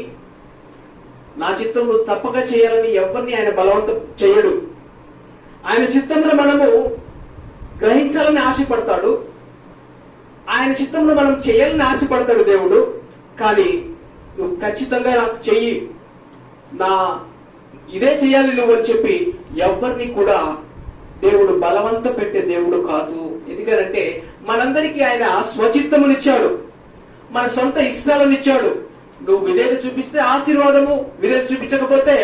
A: నా చిత్తము తప్పక చేయాలని ఎవరిని ఆయన బలవంతం చేయడు. ఆయన చిత్తమును మనము గ్రహించాలని ఆశపడతాడు, ఆయన చిత్తమును మనం చేయాలని ఆశపడతాడు దేవుడు. కానీ నువ్వు ఖచ్చితంగా నాకు చెయ్యి, నా ఇదే చేయాలి నువ్వు అని చెప్పి ఎవరిని కూడా దేవుడు బలవంత పెట్టే దేవుడు కాదు. ఎందుకంటే మనందరికీ ఆయన స్వచిత్తమునిచ్చాడు, మన సొంత ఇష్టాలను ఇచ్చాడు. నువ్వు విధేయత చూపిస్తే ఆశీర్వాదము, విధేయత చూపించకపోతే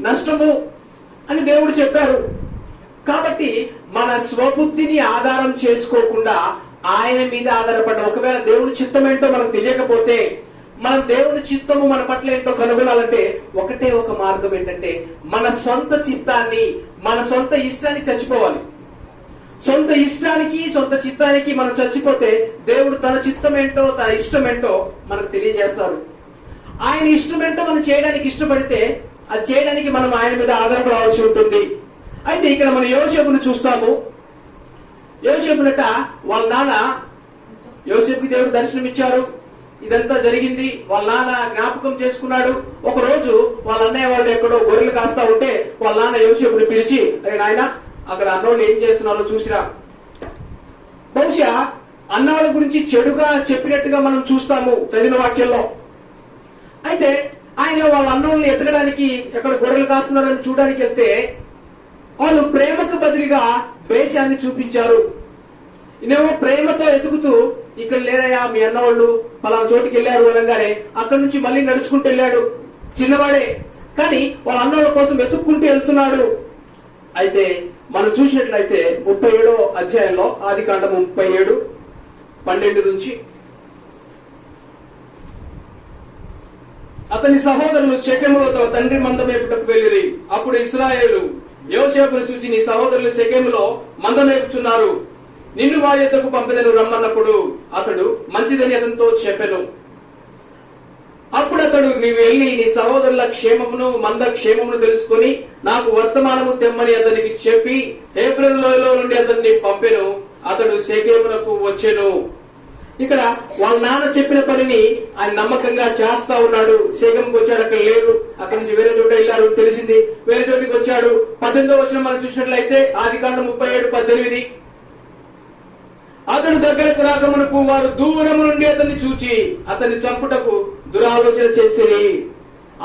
A: నష్టము అని దేవుడు చెప్పారు. కాబట్టి మన స్వబుద్ధిని ఆధారం చేసుకోకుండా ఆయన మీద ఆధారపడ్డ, ఒకవేళ దేవుని చిత్తం ఏంటో మనకు తెలియకపోతే, మనం దేవుని చిత్తము మన పట్ల ఏంటో కనుగొనాలంటే ఒకటే ఒక మార్గం ఏంటంటే, మన సొంత చిత్తాన్ని, మన సొంత ఇష్టానికి చచ్చిపోవాలి. సొంత ఇష్టానికి, సొంత చిత్తానికి మనం చచ్చిపోతే దేవుడు తన చిత్తం ఏంటో, తన ఇష్టం ఏంటో మనకు తెలియజేస్తాడు. ఆయన ఇష్టం ఏంటో మనం చేయడానికి ఇష్టపడితే అది చేయడానికి మనం ఆయన మీద ఆధారపడాల్సి ఉంటుంది. అయితే ఇక్కడ మనం యోసేపును చూస్తాము. యోసేపునట వాళ్ళ నాన్న యోసేపుకి దేవుడు దర్శనం ఇచ్చారు. ఇదంతా జరిగింది. వాళ్ళ నాన్న జ్ఞాపకం చేసుకున్నాడు. ఒక రోజు వాళ్ళ అన్నయ్య వాళ్ళు ఎక్కడో గొర్రెలు కాస్తా ఉంటే వాళ్ళ నాన్న యోసేపుని పిలిచి, అరే నాయన, అక్కడ అన్నోళ్ళు ఏం చేస్తున్నారో చూసిరా. బహుశా అన్నవాళ్ళ గురించి చెడుగా చెప్పినట్టుగా మనం చూస్తాము చదివిన వాక్యంలో. అయితే ఆయన వాళ్ళ అన్నోళ్ళని ఎతకడానికి ఎక్కడ గొర్రెలు కాస్తున్నారని చూడడానికి వెళ్తే వాళ్ళు ప్రేమకు బదిలిగా వేషాన్ని చూపించారు. ఇనేమో ప్రేమతో ఎతుకుతూ, ఇక్కడ లేరయ్యా మీ అన్నవాళ్ళు పలానా చోటుకి వెళ్ళారు అనగానే అక్కడి నుంచి మళ్ళీ నడుచుకుంటూ వెళ్ళాడు. చిన్నవాడే కానీ వాళ్ళ అన్నోళ్ళ కోసం వెతుక్కుంటూ వెళ్తున్నాడు. అయితే మనం చూసినట్లయితే 37వ అధ్యాయంలో, ఆదికాండము 37:12 నుంచి, అతని సహోదరులు షెకెములో తమ తండ్రి మందమేపుటకు వెళ్ళిరి. అప్పుడు ఇశ్రాయేలు యోసేపును చూసి, నీ సహోదరులు షెకెములో మందమేపుచున్నారు, నిన్ను వారి యొద్దకు పంపెదను రమ్మన్నప్పుడు అతడు మంచిదని అతనితో చెప్పెను. అప్పుడు అతడు, నీవు వెళ్ళి నీ సహోదరుల క్షేమమును మంద క్షేమమును తెలుసుకొని నాకు వర్తమానము తెమ్మని అతనికి చెప్పి హెబ్రోను లోయలో నుండి అతన్ని పంపెను. అతడు షెకెమునకు వచ్చెను. ఇక్కడ వాళ్ళ నాన్న చెప్పిన పనిని ఆయన నమ్మకంగా చేస్తా ఉన్నాడు. షెకెముకు వచ్చాడు, అక్కడ లేరు. అక్కడి నుంచి వేరే చోట వెళ్ళారు తెలిసింది. వేరే చోటికి వచ్చాడు. 18వ వచనం మనం చూసినట్లయితే ఆదికాండం 37:18, అతడు దగ్గరకు రాకమునకు వారు దూరము నుండి అతన్ని చూచి అతన్ని చంపుటకు దురాలోచన చేసిరి.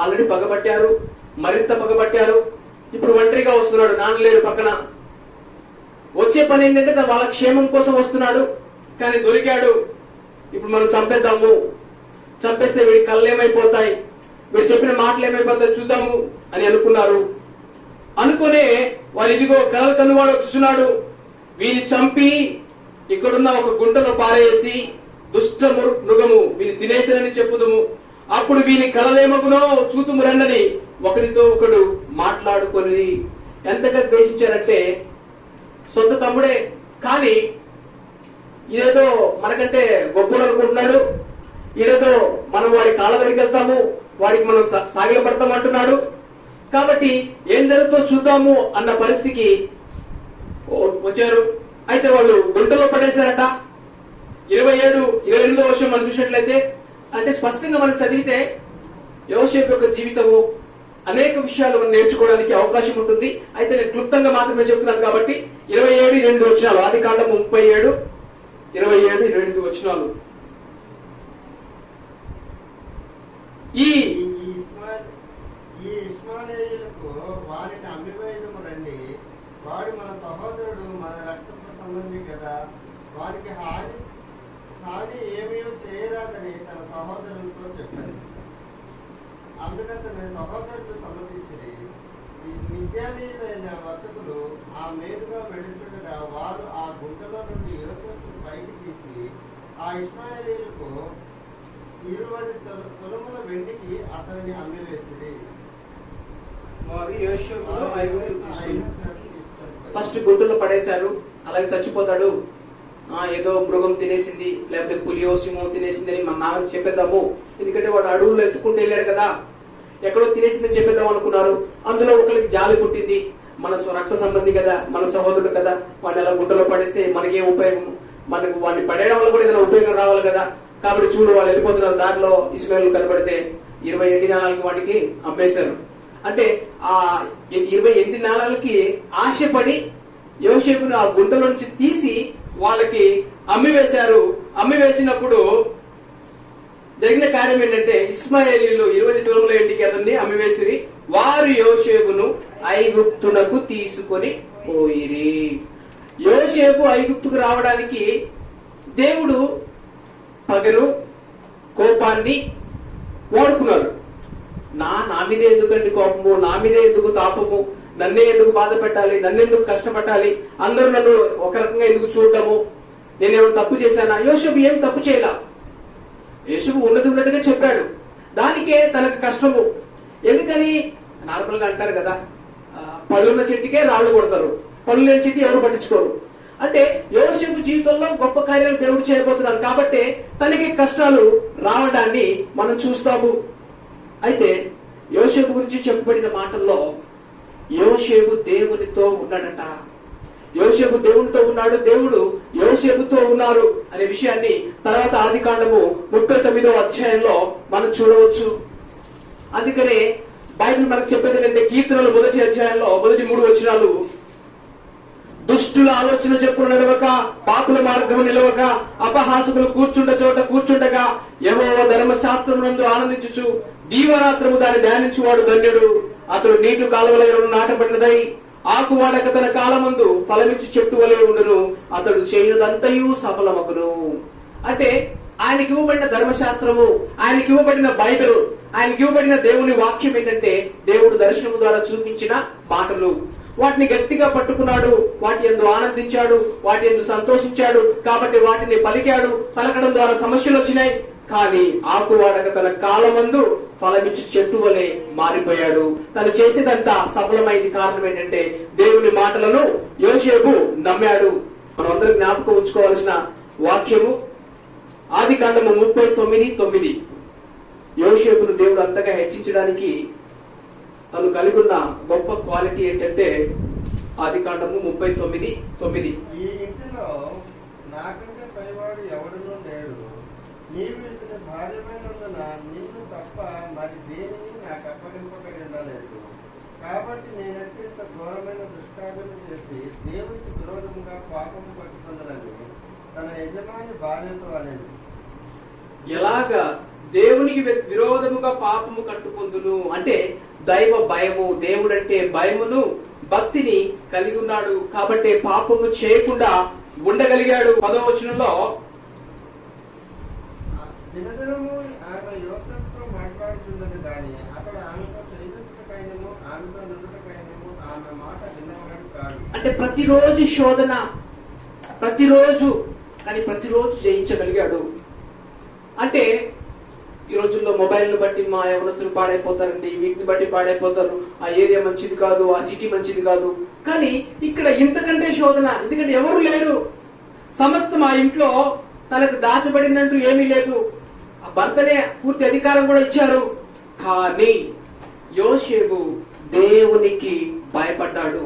A: ఆల్రెడీ పగబట్టారు, మరింత పగబట్టారు. ఇప్పుడు ఒంటరిగా వస్తున్నాడు, నాన్న లేరు పక్కన. వచ్చే పని ఏంటంటే వాళ్ళ క్షేమం కోసం వస్తున్నాడు. కానీ దొరికాడు. ఇప్పుడు మనం చంపేద్దాము, చంపేస్తే వీడి కళ్ళు ఏమైపోతాయి, వీడు చెప్పిన మాటలు ఏమైపోతాయి చూద్దాము అని అనుకున్నారు. అనుకునే వారు ఇదిగో కలలు కనువాడు వచ్చుచున్నాడు, వీని చంపి ఇక్కడున్న ఒక గుంటలో పారేసి దుష్ట మృగము వీని తినేసనని చెప్పుదుము, అప్పుడు వీని కలలేమగునో చూతుము రండని ఒకరితో ఒకడు మాట్లాడుకొని ఎంతగా ద్వేషించారంటే సొంత తమ్ముడే కానీ ఇదేదో మనకంటే గొప్పలు అనుకుంటున్నాడు. ఇదేదో మనం వాడి కాళ్ళ దగ్గరికి వెళ్తాము, వాడికి మనం సాగిలపడతాం అంటున్నాడు. కాబట్టి ఏం జరుగుతుందో చూద్దాము అన్న పరిస్థితికి వచ్చారు. అయితే వాళ్ళు గుంటలో పడేశారట. 27-28వ వర్షం మనం చూసినట్లయితే, అంటే స్పష్టంగా మనం చదివితే యోసేపు యొక్క జీవితము అనేక విషయాలు మనం నేర్చుకోవడానికి అవకాశం ఉంటుంది. అయితే నేను క్లుప్తంగా మాత్రమే చెప్తున్నాను కాబట్టి 27-28 వచనాలు, ఆదికాండము 37:27-28 వచనాలు.
B: ఈ ఇష్మాయేలుకు వారిని అమ్మివేయదము రండి, వాడు మన సహోదరుడు, మన రక్త సంబంధి కదా, వారికి హాని ఏమీ చేయరాదని తన సహోదరులతో చెప్పారు. అందుకని సహోదరులు సమ్మతించిరి. మిద్యానీయులైన వర్తకులు ఆ మీదుగా వెడుచుండగా వారు ఆ గుంటలో నుండి యోసేపును పైకి తీసి ఆ ఇష్మాయేలీయులకు 20 తులముల వెండికి అతనిని అమ్మివేసిరి.
A: ఫస్ట్ గుంటలో పడేశారు. అలాగే చచ్చిపోతాడు, ఏదో మృగం తినేసింది లేకపోతే పులియో సింహం తినేసింది అని మన నాన్నకి చెప్పేద్దాము. ఎందుకంటే వాడు అడవుల్లో ఎత్తుకుంటూ వెళ్ళారు కదా, ఎక్కడో తినేసిందని చెప్పేద్దాం అనుకున్నారు. అందులో ఒకరికి జాలి పుట్టింది, మన రక్త సంబంధి కదా, మన సహోదరుడు కదా, వాడిని అలా గుంటలో పడేస్తే మనకేం ఉపయోగం, మనకు వాడిని పడేయడం వల్ల కూడా ఏదైనా ఉపయోగం రావాలి కదా. కాబట్టి చూడు, వాళ్ళు వెళ్ళిపోతున్నారు. దారిలో ఇస్మాయిల్ కనబడితే 20 ఎండి నాణాలకి వాటికి అమ్మేశారు. అంటే ఆ 20 ఎండి నాణాలకి ఆశపడి యోసేపును ఆ గుంటలో నుంచి తీసి వాళ్ళకి అమ్మివేశారు. అమ్మివేసినప్పుడు జరిగిన కార్యం ఏంటంటే ఇస్మాయేలీయులు 20 తులముల ఇంటికి అతన్ని అమ్మివేసిరి. వారు యోసేపును ఐగుప్తునకు తీసుకొని పోయిరి. యోసేపు ఐగుప్తుకు రావడానికి దేవుడు పగను కోపాన్ని వాడుకున్నారు. నా మీదే ఎందుకండి కోపము, నా మీదే ఎందుకు తాపము, నన్నే ఎందుకు బాధ పెట్టాలి, నన్నెందుకు కష్టపడాలి, అందరూ నన్ను ఒక రకంగా ఎందుకు చూడటము, నేనేమైనా తప్పు చేశానా? యోసేపు ఏం తప్పు చేయలా. యోసేపు ఉన్నట్టుగా చెప్పాడు. దానికే తనకు కష్టము. ఎందుకని నార్మల్ గా అంటారు కదా, పళ్ళున్న చెట్టుకే రాళ్లు కొడతారు, పళ్ళు లేని చెట్టు ఎవరు పట్టించుకోరు. అంటే యోసేపు జీవితంలో గొప్ప కార్యాలు దేవుడు చేయబోతున్నారు కాబట్టి తనకి కష్టాలు రావడాన్ని మనం చూస్తాము. అయితే యోసేపు గురించి చెప్పబడిన మాటల్లో యోసేపు దేవునితో ఉన్నాడట. యోసేపు దేవునితో ఉన్నాడు, దేవుడు యోసేపుతో ఉన్నారు అనే విషయాన్ని తర్వాత ఆదికాండము 39వ అధ్యాయంలో మనం చూడవచ్చు. అందుకనే బైబిల్ మనకు చెప్పేది ఏంటంటే కీర్తనలు 1వ అధ్యాయంలో మొదటి 3 వచనాలు, దుష్టుల ఆలోచన చెప్పులు నడవక, పాపుల మార్గము నిలవక, అపహాసకులు కూర్చుండ చోట కూర్చుండగా, యెహోవా ధర్మశాస్త్రమునందు ఆనందించుచు దీవరాత్రము దాన్ని ధ్యానించువాడు ధన్యుడు. అతడు నీటి కాలువలలో నాటబడినదై ఆకు వాడక తన కాలమందు ఫలమిచ్చి చెట్టు వలె ఉండును. అతడు చేయనదంతయు సఫలమగును. అంటే ఆయనకి ఇవ్వబడిన ధర్మశాస్త్రము, ఆయనకి ఇవ్వబడిన బైబిల్, ఆయనకి ఇవ్వబడిన దేవుని వాక్యం ఏంటంటే దేవుడు దర్శనము ద్వారా చూపించిన మాటలు. వాటిని గట్టిగా పట్టుకున్నాడు, వాటి యందు ఆనందించాడు, వాటి యందు సంతోషించాడు. కాబట్టి వాటిని పలికాడు. పలకడం ద్వారా సమస్యలు వచ్చినాయి. కానీ ఆకువాడక తన కాలమందు ఫలమిచ్చి చెట్టు వలె మారిపోయాడు. తను చేసేదంతా సఫలమైంది. కారణం ఏంటంటే దేవుని మాటలను యోసేపు నమ్మాడు. మనం అందరం జ్ఞాపకం ఉంచుకోవాల్సిన వాక్యము ఆదికాండము 39:9. యోసేపును దేవుడు అంతగా హెచ్చించడానికి తను కలిగి ఉన్న గొప్ప క్వాలిటీ ఏంటంటే ఆదికాండము 39:9.
B: ఈ ఇంటిలో నాకంటే పైవాడు ఎవడునూ లేడు. నీవు ఇతని భార్యమైనందున నిన్ను తప్ప మరి దేనిని నాకు అప్పగింపక ఉండలేదు. కాబట్టి నేనైతే ఇంత ఘోరమైన దుష్కార్యము చేసి దేవునికి విరోధముగా పాపము పట్టుకుందని తన యజమాని భార్యతో అనేది.
A: ఎలాగా దేవునికి విరోధముగా పాపము కట్టుకుందును అంటే దైవ భయము, దేవుడంటే భయమును భక్తిని కలిగి ఉన్నాడు. కాబట్టి పాపము చేయకుండా ఉండగలిగాడు. 10వ వచనంలో,
B: దినదినము ఆమె యోసేపుతో మాట్లాడుతుందని కానీ అతడు ఆమెతో సైనికులకైనము ఆమెతో నుండుటకైనము ఆమె మాట విన్నవాడు కాదు.
A: అంటే ప్రతిరోజు శోధన, ప్రతిరోజు జయించగలిగాడు. అంటే ఈ రోజుల్లో మొబైల్ను బట్టి మా యవనస్తులు పాడైపోతారండి, వీటిని బట్టి పాడైపోతారు. ఆ ఏరియా మంచిది కాదు, ఆ సిటీ మంచిది కాదు. కానీ ఇక్కడ ఇంతకంటే శోధన, ఎందుకంటే ఎవరు లేరు. సమస్తం ఆ ఇంట్లో తనకు దాచబడిందంటూ ఏమీ లేదు. ఆ భర్తనే పూర్తి అధికారం కూడా ఇచ్చారు. కానీ యోసేపు దేవునికి భయపడ్డాడు.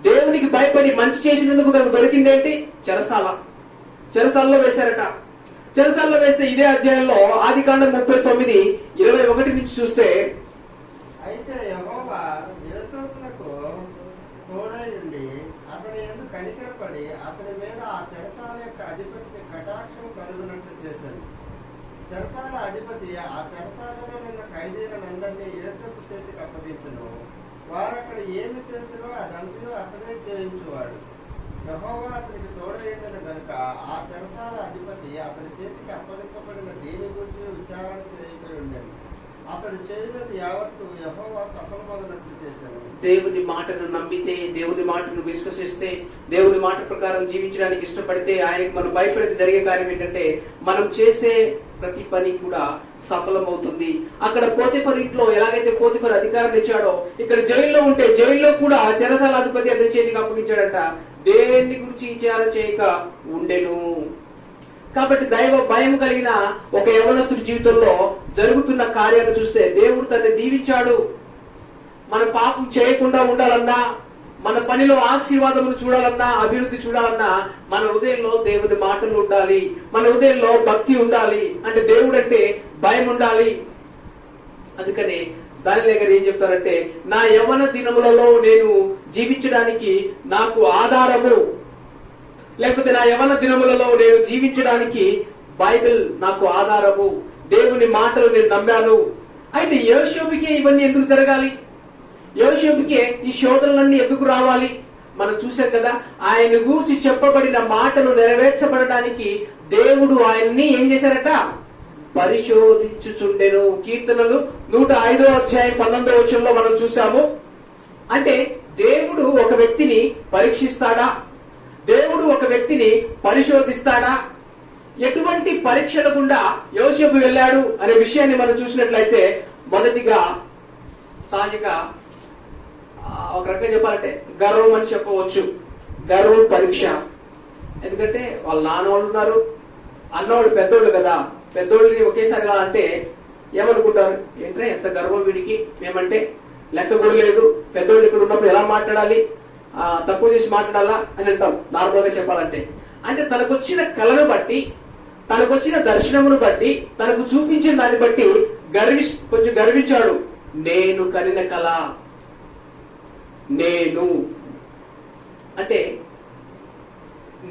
A: దేవునికి భయపడి మంచి చేసినందుకు తనకు దొరికిందేంటి? చెరసాలలో వేశారట. చెరసాలలో వేస్తే ఇదే అధ్యాయంలో ఆదికాండం 39:21 నుంచి చూస్తే,
B: అయితే యెహోవా యోసేపునకు తోడై ఉండి అతని యందు కనికరపడి అతని మీద ఆ చెరసాల యొక్క అధిపతికి కటాక్షం కలుగునట్లు చేశాను. చెరసాల అధిపతి ఆ చెరసాలలో ఉన్న ఖైదీలందరినీ యోసేపు చేతికి అప్పగించును. వారు అక్కడ ఏమి చేసినో అదంతా అతడే చేయించువాడు. యెహోవా అతనికి తోడైండను కనుక ఆ చెరసాల అధిపతి అతని చేతికి అప్పగింపబడిన దేని గురించి విచారణ చేయక ఉండేది. అతడు చేయనది యావత్తు యెహోవా సఫలమగునట్లు చేశాను.
A: దేవుని మాటను నమ్మితే, దేవుని మాటను విశ్వసిస్తే, దేవుని మాట ప్రకారం జీవించడానికి ఇష్టపడితే, ఆయనకి మనం భయపడితే జరిగే కార్యం ఏంటంటే మనం చేసే ప్రతి పని కూడా సఫలమవుతుంది. అక్కడ పోతిఫర్ ఇంట్లో ఎలాగైతే పోతిఫర్ అధికారం ఇచ్చాడో, ఇక్కడ జైల్లో ఉంటే జైల్లో కూడా చెరసాల అధిపతి అతని చేతికి అప్పగించాడంట. దేన్ని గురించి విచారణ చేయక ఉండెను. కాబట్టి దైవ భయం కలిగిన ఒక యవనస్తుడి జీవితంలో జరుగుతున్న కార్యాలు చూస్తే దేవుడు తనని దీవించాడు. మన పాపం చేయకుండా ఉండాలన్నా, మన పనిలో ఆశీర్వాదమును చూడాలన్నా, అభివృద్ధి చూడాలన్నా మన హృదయంలో దేవుని మాటలు ఉండాలి, మన హృదయంలో భక్తి ఉండాలి. అంటే దేవుడు అంటే భయం ఉండాలి. అందుకని దాని దగ్గర ఏం చెప్తారంటే, నా యవ్వన దినములలో నేను జీవించడానికి నాకు ఆధారము, లేకపోతే నా యవ్వన దినములలో నేను జీవించడానికి బైబిల్ నాకు ఆధారము, దేవుని మాటలు నేను నమ్మాను. అయితే యోసేపుకి ఇవన్నీ ఎందుకు జరగాలి? యోసేపుకి ఈ శోధనలన్నీ ఎందుకు రావాలి? మనం చూసాం కదా, ఆయన గురించి చెప్పబడిన మాటలు నెరవేర్చబడడానికి దేవుడు ఆయన్ని ఏం చేశారట? పరిశోధించుచుండెను. కీర్తనలు 105వ అధ్యాయం 19వ వచనంలో మనం చూసాము. అంటే దేవుడు ఒక వ్యక్తిని పరీక్షిస్తాడా? దేవుడు ఒక వ్యక్తిని పరిశోధిస్తాడా? ఎటువంటి పరీక్షల గుండా యోసేపు వెళ్ళాడు అనే విషయాన్ని మనం చూసినట్లయితే, మొదటిగా సహజంగా ఒక రకంగా చెప్పాలంటే గర్వం అని చెప్పవచ్చు. గర్వం పరీక్ష. ఎందుకంటే వాళ్ళ నాన్నవాళ్ళు ఉన్నారు, అన్నవాళ్ళు పెద్దోళ్ళు కదా. పెద్దోళ్ళని ఒకేసారి అంటే ఏమనుకుంటారు? ఏంటంటే ఎంత గర్వం వీడికి, మేమంటే లెక్క కూడా లేదు, పెద్దోళ్ళు ఇక్కడ ఉన్నప్పుడు ఎలా మాట్లాడాలి తక్కువ చేసి మాట్లాడాలా అని అంటాం నార్మల్ గా చెప్పాలంటే. అంటే తనకొచ్చిన కళను బట్టి, తనకొచ్చిన దర్శనమును బట్టి, తనకు చూపించిన దాన్ని బట్టి కొంచెం గర్వించాడు. నేను కనిన కళ, నేను అంటే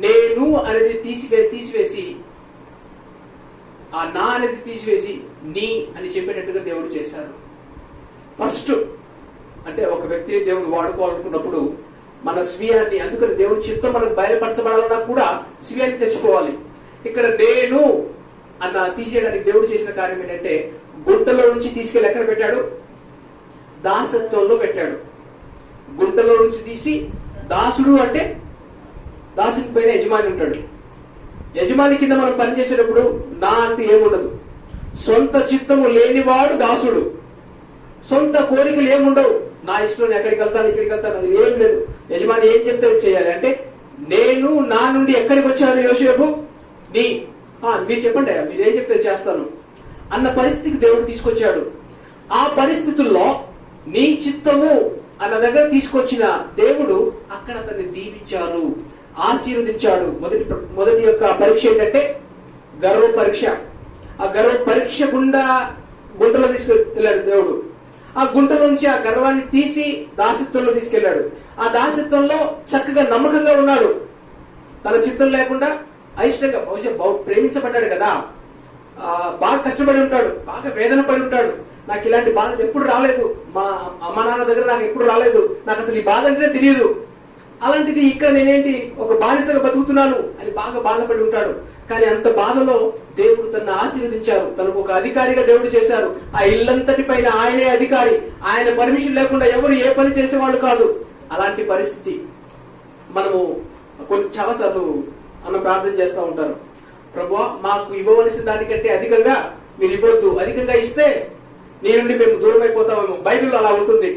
A: నేను అనేది తీసివేసి ఆ నా అనేది తీసివేసి నీ అని చెప్పేటట్టుగా దేవుడు చేశాడు. ఫస్ట్ అంటే ఒక వ్యక్తిని దేవుడు వాడుకోవాలనుకున్నప్పుడు మన స్వీయాన్ని, అందుకని దేవుడి చిత్తం మనకు బయలుపరచబడాలన్నా కూడా స్వీయాన్ని తెచ్చుకోవాలి. ఇక్కడ నేను అన్న తీసేయడానికి దేవుడు చేసిన కార్యం ఏంటంటే గుంటలో నుంచి తీసుకెళ్లి ఎక్కడ పెట్టాడు? దాసత్వంలో పెట్టాడు. గుంటలో నుంచి తీసి, దాసుడు అంటే దాసుని పైన యజమాని ఉంటాడు. యజమాని కింద మనం పనిచేసేటప్పుడు నా అంటూ ఏముండదు. సొంత చిత్తము లేనివాడు దాసుడు. సొంత కోరికలు ఏముండవు. నా ఇష్టం ఎక్కడికి వెళ్తాను, ఇక్కడికి వెళ్తాను, అది ఏం లేదు. యజమాని ఏం చెప్తే చేయాలి. అంటే నేను నా నుండి ఎక్కడికి వచ్చాను యోసేపు, మీరు చెప్పండి, మీరు ఏం చెప్తే చేస్తాను అన్న పరిస్థితికి దేవుడు తీసుకొచ్చాడు. ఆ పరిస్థితుల్లో నీ చిత్తము అన్న దగ్గర తీసుకొచ్చిన దేవుడు అక్కడ అతన్ని దీవించారు, ఆశీర్వదించాడు. మొదటి యొక్క పరీక్ష ఏంటంటే గర్వ పరీక్ష. ఆ గర్వ పరీక్ష గుంటలో తీసుకెళ్ళాడు దేవుడు. ఆ గుంట నుంచి ఆ గర్వాన్ని తీసి దాసత్వంలో తీసుకెళ్లాడు. ఆ దాసత్వంలో చక్కగా నమ్మకంగా ఉన్నాడు. తన చిత్తం లేకుండా అయిష్టంగా, బహుశా ప్రేమించబడ్డాడు కదా, బాగా కష్టపడి ఉంటాడు, బాగా వేదన పడి ఉంటాడు. నాకు ఇలాంటి బాధలు ఎప్పుడు రాలేదు, మా అమ్మ నాన్న దగ్గర నాకు ఎప్పుడు రాలేదు, నాకు అసలు ఈ బాధ అంటేనే తెలియదు. అలాంటిది ఇక్కడ నేనేంటి ఒక బానిసగా బతుకుతున్నాను అని బాగా బాధపడి ఉంటాడు. కానీ అంత బాధలో దేవుడు తనను ఆశీర్వదించారు. తనకు ఒక అధికారిగా దేవుడు చేశారు. ఆ ఇల్లంతటి పైన ఆయనే అధికారి. ఆయన పర్మిషన్ లేకుండా ఎవరు ఏ పని చేసేవాళ్ళు కాదు. అలాంటి పరిస్థితి మనము చాలాసార్లు అన్న ప్రార్థన చేస్తూ ఉంటారు. ప్రభువా, మాకు ఇవ్వవలసిన దానికంటే అధికంగా మీరు ఇవ్వద్దు, అధికంగా ఇస్తే నీ నుండి మేము దూరం అయిపోతామేమో. బైబిల్లో అలా ఉంటుంది.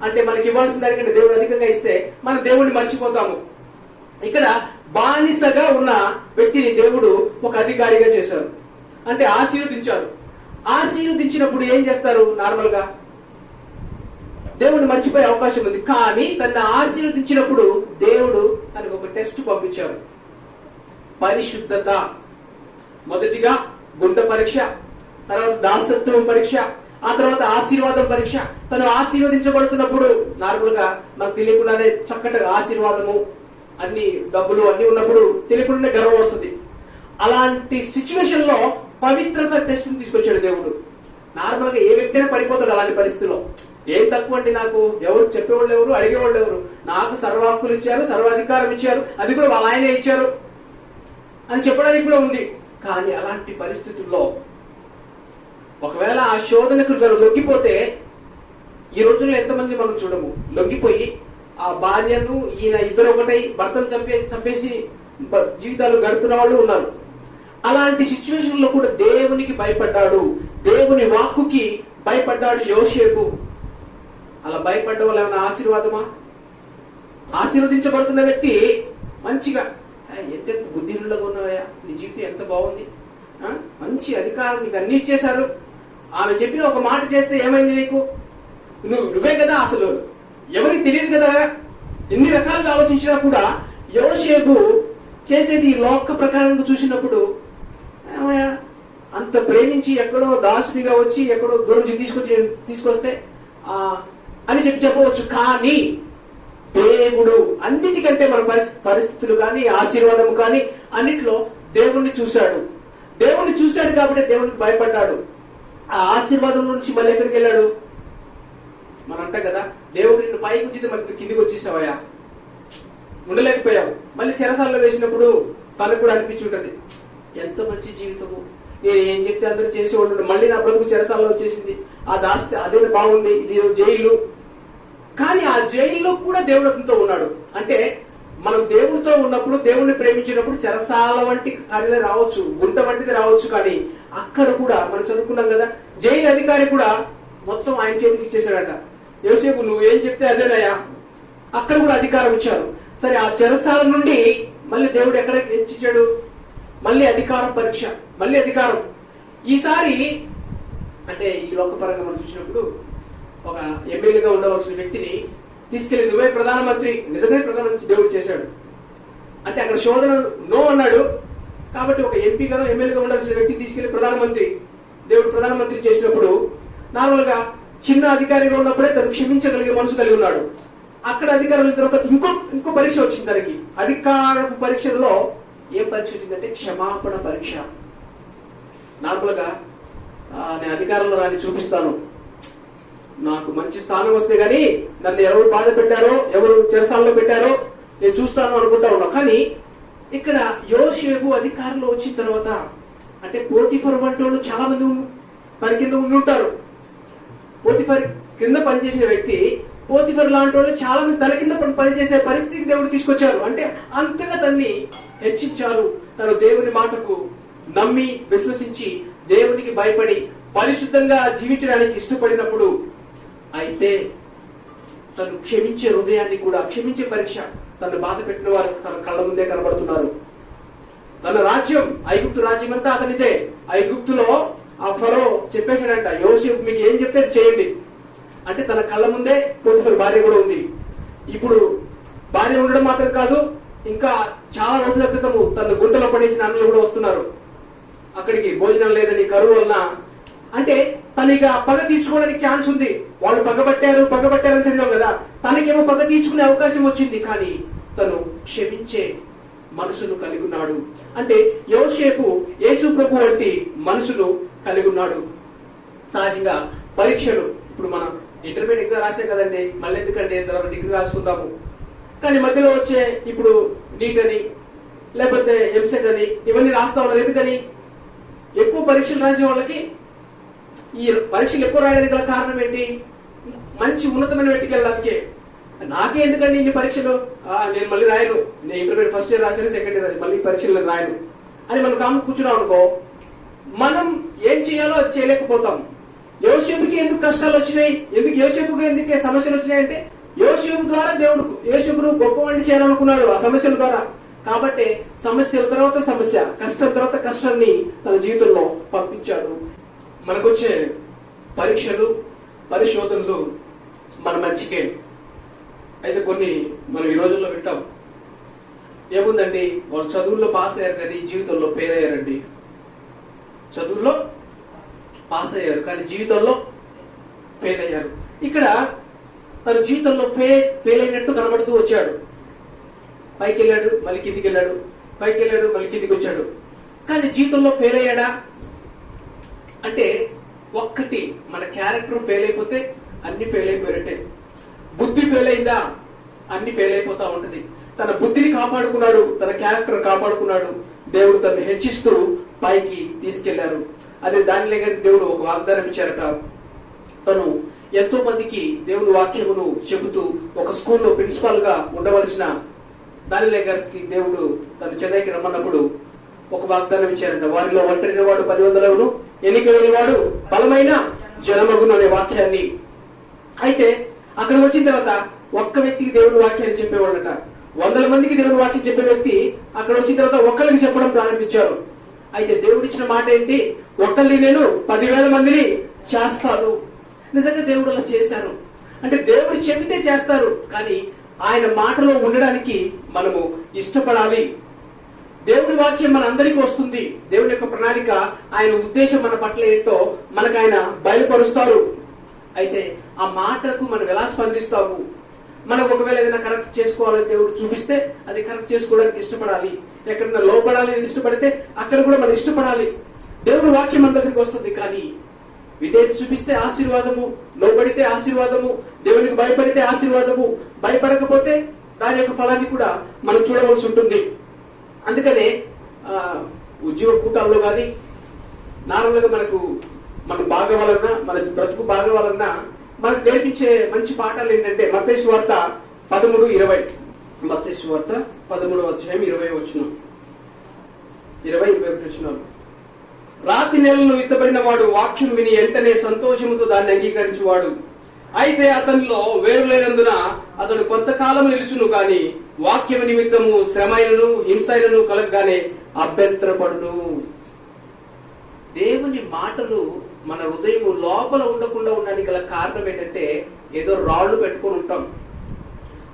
A: అంటే మనకి ఇవ్వాల్సిన దానికంటే దేవుడు అధికంగా ఇస్తే మనం దేవుడిని మర్చిపోతాము. ఇక్కడ బానిసగా ఉన్న వ్యక్తిని దేవుడు ఒక అధికారిగా చేశారు, అంటే ఆశీర్వదించారు. ఆశీర్వదించినప్పుడు ఏం చేస్తారు? నార్మల్ గా దేవుడిని మర్చిపోయే అవకాశం ఉంది. కానీ తన ఆశీర్వదించినప్పుడు దేవుడు తనకు ఒక టెస్ట్ పంపించారు. పరిశుద్ధత. మొదటిగా గుంట పరీక్ష, తర్వాత దాసత్వం పరీక్ష, ఆ తర్వాత ఆశీర్వాదం పరీక్ష. తను ఆశీర్వదించబడుతున్నప్పుడు నార్మల్ గా మనకు తెలియకుండానే చక్కటి ఆశీర్వాదము, అన్ని డబ్బులు అన్ని ఉన్నప్పుడు తెలియకుండానే గర్వం వస్తుంది. అలాంటి సిచ్యువేషన్ లో పవిత్రత టెస్ట్ తీసుకొచ్చాడు దేవుడు. నార్మల్ గా ఏ వ్యక్తి అయినా పడిపోతాడు అలాంటి పరిస్థితిలో. ఏం తక్కువ అంటే నాకు ఎవరు చెప్పేవాళ్ళు ఎవరు, అడిగేవాళ్ళు ఎవరు, నాకు సర్వ హక్కులు ఇచ్చారు, సర్వాధికారం ఇచ్చారు, అది కూడా వాళ్ళ ఆయనే ఇచ్చారు అని చెప్పడానికి కూడా ఉంది. కానీ అలాంటి పరిస్థితుల్లో ఒకవేళ ఆ శోధనకు లొంగిపోతే, ఈ రోజుల్లో ఎంతమంది మనం చూడము, లొంగిపోయి ఆ భార్యను ఈయన ఇద్దరు ఒకటై భర్తను చంపేసి జీవితాలు గడుపుతున్న వాళ్ళు ఉన్నారు. అలాంటి సిచ్యువేషన్ లో కూడా దేవునికి భయపడ్డాడు, దేవుని వాక్కుకి భయపడ్డాడు యోసేపు. అలా భయపడ్డ వాళ్ళు ఏమైనా ఆశీర్వాదమా? ఆశీర్వదించబడుతున్న వ్యక్తి మంచిగా, ఎంతెంత బుద్ధిహీనులుగా ఉన్నావయ్యా, నీ జీవితం ఎంత బాగుంది, మంచి అధికారం నీకు అన్ని ఇచ్చేశారు, ఆమె చెప్పిన ఒక మాట చేస్తే ఏమైంది నీకు, నువ్వే కదా, అసలు ఎవరికి తెలియదు కదా. ఎన్ని రకాలుగా ఆలోచించినా కూడా యోసేపు చేసేది ఈ లోక ప్రకారంగా చూసినప్పుడు అంత ప్రేమించి ఎక్కడో దాసునిగా వచ్చి ఎక్కడో దూరం తీసుకొస్తే అని చెప్పవచ్చు. కానీ దేవుడు అన్నిటికంటే మన పరిస్థితులు కానీ ఆశీర్వాదము కానీ అన్నిట్లో దేవుణ్ణి చూశాడు. దేవుణ్ణి చూశాడు కాబట్టి దేవునికి భయపడ్డాడు. ఆ ఆశీర్వాదం నుంచి మళ్ళీ ఎక్కడికి వెళ్ళాడు? మనం అంటాం కదా, దేవుడు నిన్ను పైకి ఉంచితే మనకి కిందికి వచ్చేసావయ్యా, ఉండలేకపోయావు. మళ్ళీ చెరసాలలో వేసినప్పుడు తనకు కూడా అనిపించి ఉంటది, ఎంత మంచి జీవితము, నేను ఏం చెప్తే అందరూ చేసేవాళ్ళు, మళ్ళీ నా బ్రతుకు చెరసాలలో వచ్చేసింది, ఆ దాస్తే అదే బాగుంది, ఇది జైలు. కానీ ఆ జైల్లో కూడా దేవుడు అతనితో ఉన్నాడు. అంటే మనం దేవుడితో ఉన్నప్పుడు, దేవుడిని ప్రేమించినప్పుడు చెరసాల వంటి కార్యాలే రావచ్చు, గుంట వంటిది రావచ్చు. కానీ అక్కడ కూడా మనం చదువుకున్నాం కదా, జైలు అధికారి కూడా మొత్తం ఆయన చేతికి ఇచ్చేసాడట. యోసేపు నువ్వేం చెప్తే అదేనయ్యా. అక్కడ కూడా అధికారం ఇచ్చారు. సరే, ఆ చెరసాల నుండి మళ్ళీ దేవుడు ఎక్కడ ఇచ్చాడు? మళ్ళీ అధికారం పరీక్ష, మళ్ళీ అధికారం. ఈసారి అంటే ఈ లోకపరంగా మనం చూసినప్పుడు ఒక ఎమ్మెల్యేగా ఉండవలసిన వ్యక్తిని తీసుకెళ్లి నువ్వే ప్రధానమంత్రి. నిజంగానే ప్రధానమంత్రి దేవుడు చేశాడు. అంటే అక్కడ శోధన నో అన్నాడు కాబట్టి ఒక ఎంపీగానో ఎమ్మెల్యేగా ఉండాల్సిన వ్యక్తి తీసుకెళ్లి ప్రధానమంత్రి, దేవుడు ప్రధానమంత్రి చేసినప్పుడు నార్మల్ గా చిన్న అధికారిగా ఉన్నప్పుడే తను క్షమించగలిగే మనసు కలిగి ఉన్నాడు. అక్కడ అధికారుల తర్వాత ఇంకో పరీక్ష వచ్చింది తనకి. అధికారపు పరీక్షలో ఏం పరీక్ష వచ్చిందంటే క్షమాపణ పరీక్ష. నార్మల్ గా నేను అధికారంలో రాని చూపిస్తాను, నాకు మంచి స్థానం వస్తే గానీ నన్ను ఎవరు బాధ పెట్టారో, ఎవరు చెరసాలలో పెట్టారో నేను చూస్తాను అనుకుంటా ఉన్నాం. కానీ ఇక్కడ యోసేపు అధికారంలో వచ్చిన తర్వాత అంటే పోతిఫర్ వంటి వాళ్ళు చాలా మంది తన కింద ఉండి ఉంటారు. పోతిఫర్ కింద పనిచేసిన వ్యక్తి, పోతిఫర్ లాంటి వాళ్ళు చాలా మంది తన కింద పనిచేసే పరిస్థితికి దేవుడు తీసుకొచ్చారు. అంటే అంతగా తన్ని హెచ్చించారు. తను దేవుని మాటకు నమ్మి విశ్వసించి దేవునికి భయపడి పరిశుద్ధంగా జీవించడానికి ఇష్టపడినప్పుడు అయితే తను క్షమించే హృదయాన్ని కూడా, క్షమించే పరీక్ష, తను బాధ పెట్టిన వారు తన కళ్ళ ముందే కనబడుతున్నారు. తన రాజ్యం, ఐగుప్తు రాజ్యం అంతా అతనిదే. ఐగుప్తులో ఆ ఫరో చెప్పేశాడంట, యోసేపు మీకు ఏం చెప్తే చేయండి అంటే తన కళ్ళ ముందే పోతిఫర్ భార్య కూడా ఉంది. ఇప్పుడు భార్య ఉండడం మాత్రం కాదు, ఇంకా చాలా రోజుల క్రితము తన గుంటలో పడేసిన అన్నలు కూడా వస్తున్నారు అక్కడికి, భోజనం లేదని కరువు వలన. అంటే తనకి పగ తీర్చుకోవడానికి ఛాన్స్ ఉంది. వాళ్ళు పగబట్టారని చదివాం కదా, తనకేమో పగ తీర్చుకునే అవకాశం వచ్చింది. కానీ తను క్షమించే మనసును కలిగి ఉన్నాడు. అంటే యోసేపు యేసు ప్రభు వంటి మనసును కలిగి ఉన్నాడు. సహజంగా పరీక్షలు, ఇప్పుడు మనం ఇంటర్మీడియట్ ఎగ్జామ్ రాసే కదండి, మళ్ళీ ఎందుకంటే తర్వాత డిగ్రీ రాసుకుందాము. కానీ మధ్యలో వచ్చే ఇప్పుడు నీట్ అని లేకపోతే ఎంసెట్ అని ఇవన్నీ రాస్తా ఉన్నారు. ఎందుకని? ఎక్కువ పరీక్షలు రాసే వాళ్ళకి ఈ పరీక్షలు ఎక్కువ రాయడానికి గల కారణం ఏంటి? మంచి ఉన్నతమైన వ్యక్తికి వెళ్ళడానికి. నాకే ఎందుకండి ఇన్ని పరీక్షలు, నేను మళ్ళీ రాయను, నేను ఇంటర్మీడియట్ ఫస్ట్ ఇయర్ రాశాను, సెకండ్ ఇయర్ మళ్ళీ పరీక్షలు నేను రాయను అని మనం కాము కూర్చున్నాం అనుకో, మనం ఏం చేయాలో అది చేయలేకపోతాం. యోసేపుకి ఎందుకు కష్టాలు వచ్చినాయి, యోసేపుకి ఎందుకు సమస్యలు వచ్చినాయి అంటే యోసేపు ద్వారా దేవుడు యోసేపును గొప్పవాడిని చేయాలనుకున్నాడు ఆ సమస్యల ద్వారా. కాబట్టి సమస్యల తర్వాత సమస్య, కష్టం తర్వాత కష్టాన్ని తన జీవితంలో పంపించాడు. మనకొచ్చే పరీక్షలు, పరిశోధనలు మన మంచికే. అయితే కొన్ని మనం ఈ రోజుల్లో వింటాం, ఏముందండి వాళ్ళు చదువుల్లో పాస్ అయ్యారు కానీ జీవితంలో ఫెయిల్ అయ్యారండి. చదువుల్లో పాస్ అయ్యారు కానీ జీవితంలో ఫెయిల్ అయ్యారు. ఇక్కడ తన జీవితంలో ఫెయిల్ అయినట్టు కనబడుతూ వచ్చాడు. పైకి వెళ్ళాడు, మళ్ళీ కిందికి వెళ్ళాడు, పైకి వెళ్ళాడు, మళ్ళీ కిందికి వచ్చాడు. కానీ జీవితంలో ఫెయిల్ అయ్యాడా అంటే ఒక్కటి, మన క్యారెక్టర్ ఫెయిల్ అయిపోతే అన్ని ఫెయిల్ అయిపోయినట్టే. బుద్ధి ఫెయిల్ అయిందా అన్ని ఫెయిల్ అయిపోతా ఉంటది. తన బుద్ధిని కాపాడుకున్నాడు, తన క్యారెక్టర్ కాపాడుకున్నాడు. దేవుడు తను హెచ్చిస్తూ పైకి తీసుకెళ్లారు. అదే దానిలో దేవుడు ఒక వాగ్దానం ఇచ్చారట. తను ఎంతో మందికి దేవుని వాక్యమును చెబుతూ ఒక స్కూల్లో ప్రిన్సిపాల్ గా ఉండవలసిన దానిలే గారికి దేవుడు తను చెన్నైకి రమ్మన్నప్పుడు ఒక వాగ్దానం ఇచ్చారంట. వారిలో ఒంటరిన వాడు 10,000, ఎన్నిక లేని వాడు బలమైన జనమగును అనే వాక్యాన్ని. అయితే అక్కడ వచ్చిన తర్వాత ఒక్క వ్యక్తికి దేవుని వాక్యాన్ని చెప్పేవాళ్ళట. 100 మందికి దేవుని వాక్యం చెప్పే వ్యక్తి అక్కడ వచ్చిన తర్వాత ఒక్కరికి చెప్పడం ప్రారంభించారు. అయితే దేవుడు ఇచ్చిన మాట ఏంటి? ఒక్కరిని నేను 10,000 మందిని చేస్తాను. నిజంగా దేవుడు అలా చేశారు. అంటే దేవుడు చెబితే చేస్తారు, కానీ ఆయన మాటలో ఉండడానికి మనము ఇష్టపడాలి. దేవుడి వాక్యం మన అందరికీ వస్తుంది. దేవుని యొక్క ప్రణాళిక, ఆయన ఉద్దేశం మన పట్ల ఏంటో మనకు ఆయన బయలుపరుస్తారు. అయితే ఆ మాటకు మనం ఎలా స్పందిస్తాము? మనకు ఒకవేళ ఏదైనా కరెక్ట్ చేసుకోవాలని దేవుడు చూపిస్తే అది కరెక్ట్ చేసుకోవడానికి ఇష్టపడాలి. ఎక్కడైనా లోపడాలి ఇష్టపడితే అక్కడ కూడా మనం ఇష్టపడాలి. దేవుడి వాక్యం మన దగ్గరికి వస్తుంది. కానీ విధేయత చూపిస్తే ఆశీర్వాదము, లోబడితే ఆశీర్వాదము, దేవునికి భయపడితే ఆశీర్వాదము, భయపడకపోతే దాని యొక్క ఫలాన్ని కూడా మనం చూడవలసి ఉంటుంది. అందుకనే ఉద్యోగ కూటాల్లో కానీ నార్మల్గా మన బాగవాలన్నా, మన బ్రతుకు బాగవాలన్నా మనకు నేర్పించే మంచి పాఠాలు ఏంటంటే మత్తయి సువార్త 13:20. మత్తయి సువార్త 13:20 20-21. రాతి నెలను విత్తబడిన వాడు వాక్యం విని వెంటనే సంతోషముతో దాన్ని అంగీకరించువాడు. అయితే అతనిలో వేరు లేనందున అతడు కొంతకాలం నిలుచును, కానీ వాక్యం నిమిత్తము శ్రమైనను హింసైనను కలగగానే అభ్యంతరపడును. దేవుని మాటలు మన హృదయం లోపల ఉండకుండా ఉండడానికి గల కారణం ఏంటంటే ఏదో రాళ్లు పెట్టుకొని ఉంటాం.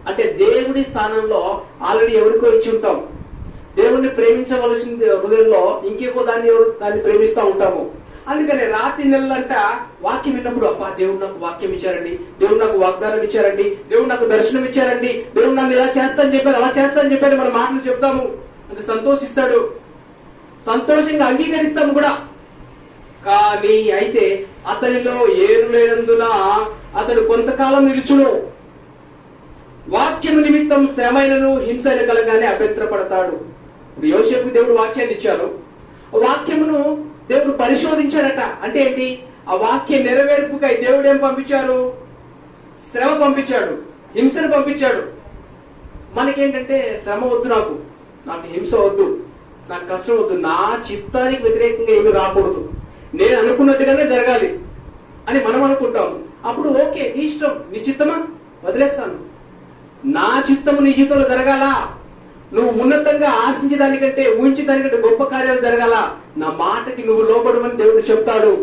A: అంటే దేవుడి స్థానంలో ఆల్రెడీ ఎవరికో ఇచ్చి ఉంటాం. దేవుణ్ణి ప్రేమించవలసిన హృదయంలో ఇంకేకో దాన్ని ప్రేమిస్తూ ఉంటాము. అందుకనే రాత్రి నెలలంట వాక్యం విన్నప్పుడు, అబ్బా దేవుడు నాకు వాక్యం ఇచ్చారండి, దేవుడు నాకు వాగ్దానం ఇచ్చారండి, దేవుడు నాకు దర్శనం ఇచ్చారండి, దేవుడు నన్ను ఇలా చేస్తానని చెప్పారు, అలా చేస్తానని చెప్పారు మన మాటలు చెప్తాము. అంటే సంతోషిస్తాడు, సంతోషంగా అంగీకరిస్తాము కూడా. కానీ అయితే అతనిలో ఏరు లేనందున అతడు కొంతకాలం నిలుచును, వాక్యము నిమిత్తం శ్రమైనను హింసైన కలగానే అభ్యంతరపడతాడు. ఇప్పుడు యోసేపుకు దేవుడు వాక్యాన్ని ఇచ్చారు, వాక్యమును దేవుడు పరిశోధించాడట. అంటే ఏంటి? ఆ వాక్య నెరవేర్పుకై దేవుడు ఏం పంపించారు? శ్రమ పంపించాడు, హింసను పంపించాడు. మనకేంటంటే శ్రమ వద్దు, నాకు హింస వద్దు, నాకు కష్టం వద్దు, నా చిత్తానికి వ్యతిరేకంగా ఏమి రాకూడదు, నేను అనుకున్నట్టుగానే జరగాలి అని మనం అనుకుంటాం. అప్పుడు ఓకే, నీ ఇష్టం, నీ చిత్తమా, వదిలేస్తాను. నా చిత్తము నీ జీవితంలో జరగాల, నువ్వు ఉన్నతంగా ఆశించడానికంటే ఊహించడానికంటే గొప్ప కార్యాలు జరగాల, నా మాటకి నువ్వు లోబడమని దేవుడు చెప్తాడు.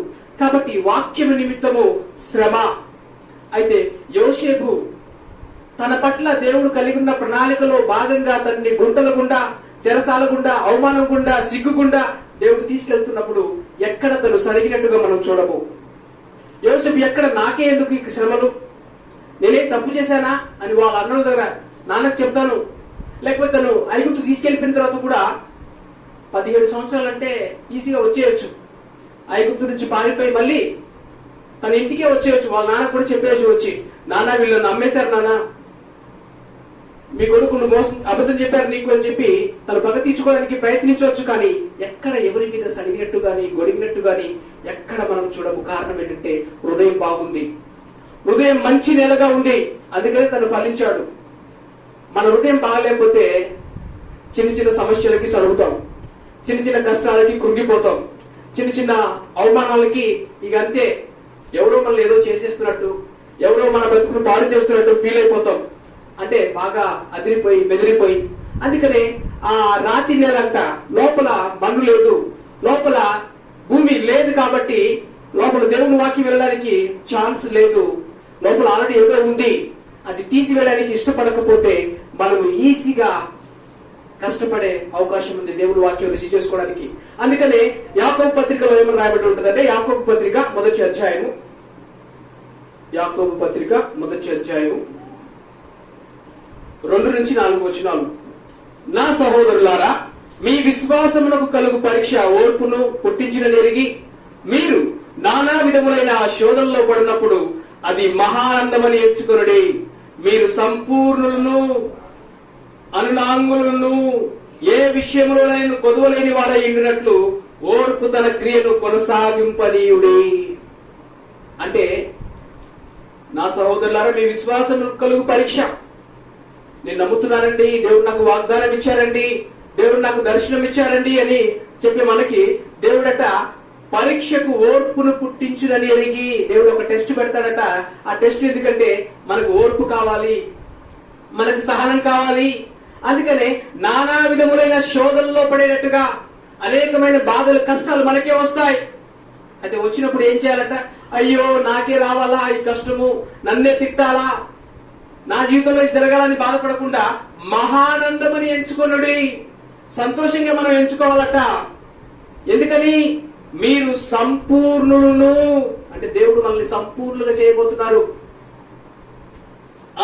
A: కాబట్టి వాక్యము నిమిత్తము శ్రమ. అయితే యోసేపు తన పట్ల దేవుడు కలిగి ఉన్న ప్రణాళికలో భాగంగా తనని గుంటల గుండా, చెరసాల గుండా, అవమానం గుండా, సిగ్గు గుండా దేవుడు తీసుకెళ్తున్నప్పుడు ఎక్కడ తను సరిగినట్టుగా మనం చూడము. యోసేపు ఎక్కడ నాకే ఎందుకు ఈ శ్రమలు, నేనేం తప్పు చేశానా అని వాళ్ళ అన్నల దగ్గర నాన్నకు చెప్తాను. లేకపోతే తను ఐగుప్తు తీసుకెళ్లిపోయిన తర్వాత కూడా 17 సంవత్సరాలు అంటే ఈజీగా వచ్చేయచ్చు. ఐగుప్తు నుంచి పారిపోయి మళ్ళీ తన ఇంటికే వచ్చేయచ్చు. వాళ్ళ నాన్న కూడా చెప్పేయచ్చు వచ్చి, నాన్న వీళ్ళు నమ్మేశారు, నాన్న మీ కొడుకు నువ్వు మోసం అబద్ధం చెప్పారు నీకు అని చెప్పి తను పగ తీర్చుకోవడానికి ప్రయత్నించవచ్చు. కానీ ఎక్కడ ఎవరి మీద సడిగినట్టు గాని గొడిగినట్టు గాని ఎక్కడ మనం చూడము. కారణం ఏంటంటే హృదయం బాగుంది, హృదయం మంచి నేలగా ఉంది, అందుకనే తను ఫలించాడు. మన హృదయం బాగలేకపోతే చిన్న చిన్న సమస్యలకి సరుగుతాం, చిన్న చిన్న కష్టాలకి కృంగిపోతాం, చిన్న చిన్న అవమానాలకి ఇక అంతే, ఎవరో మనల్ని ఏదో చేసేస్తున్నట్టు, ఎవరో మన బతుకును పాడు చేస్తున్నట్టు ఫీల్ అయిపోతాం. అంటే బాగా అదిరిపోయి బెదిరిపోయి. అందుకనే ఆ రాతి నేలంట లోపల మన్ను లేదు, లోపల భూమి లేదు, కాబట్టి లోపల దేవుని వాక్యం వెళ్ళడానికి ఛాన్స్ లేదు. లోపల ఆల్రెడీ ఏదో ఉంది, అది తీసివేయడానికి ఇష్టపడకపోతే మనం ఈజీగా కష్టపడే అవకాశం ఉంది దేవుని వాక్యం రిసీవ్ చేసుకోవడానికి. అందుకనే యాకోబు పత్రికలో ఏమని రాయబడి ఉంటుందంటే, యాకోబు పత్రిక మొదటి అధ్యాయము, యాకోబు పత్రిక మొదటి అధ్యాయము 2-4 వచనాలు. నా సహోదరులారా, మీ విశ్వాసమునకు కలుగు పరీక్ష ఓర్పును పుట్టించిన నెరిగి, మీరు నానా విధములైన శోధనలో పడినప్పుడు అది మహానందమని ఎంచుకొనుడి. మీరు సంపూర్ణులను అనునాంగులను ఏ విషయంలోనైనా కొదవలేని వారై ఉండినట్లు ఓర్పు తన క్రియను కొనసాగింపనీయుడి. అంటే నా సహోదరులారా, మీ విశ్వాసం కలుగు పరీక్ష. నేను నమ్ముతున్నానండి, దేవుడు నాకు వాగ్దానం ఇచ్చారండి, దేవుడు నాకు దర్శనం ఇచ్చారండి అని చెప్పి మనకి దేవుడట పరీక్షకు ఓర్పును పుట్టించునని ఎరిగి దేవుడు ఒక టెస్ట్ పెడతాడట. ఆ టెస్ట్ ఎందుకంటే మనకు ఓర్పు కావాలి, మనకు సహనం కావాలి. అందుకనే నానా విధములైన శోధనలో పడేటట్టుగా అనేకమైన బాధలు కష్టాలు మనకే వస్తాయి. అయితే వచ్చినప్పుడు ఏం చేయాలట? అయ్యో నాకే రావాలా ఈ కష్టము, నన్నే తిట్టాలా, నా జీవితంలో జరగాలని బాధపడకుండా మహానందమని ఎంచుకొనుడి. సంతోషంగా మనం ఎంచుకోవాలట. ఎందుకని? మీరు సంపూర్ణులను, అంటే దేవుడు మనల్ని సంపూర్ణులుగా చేయబోతున్నారు.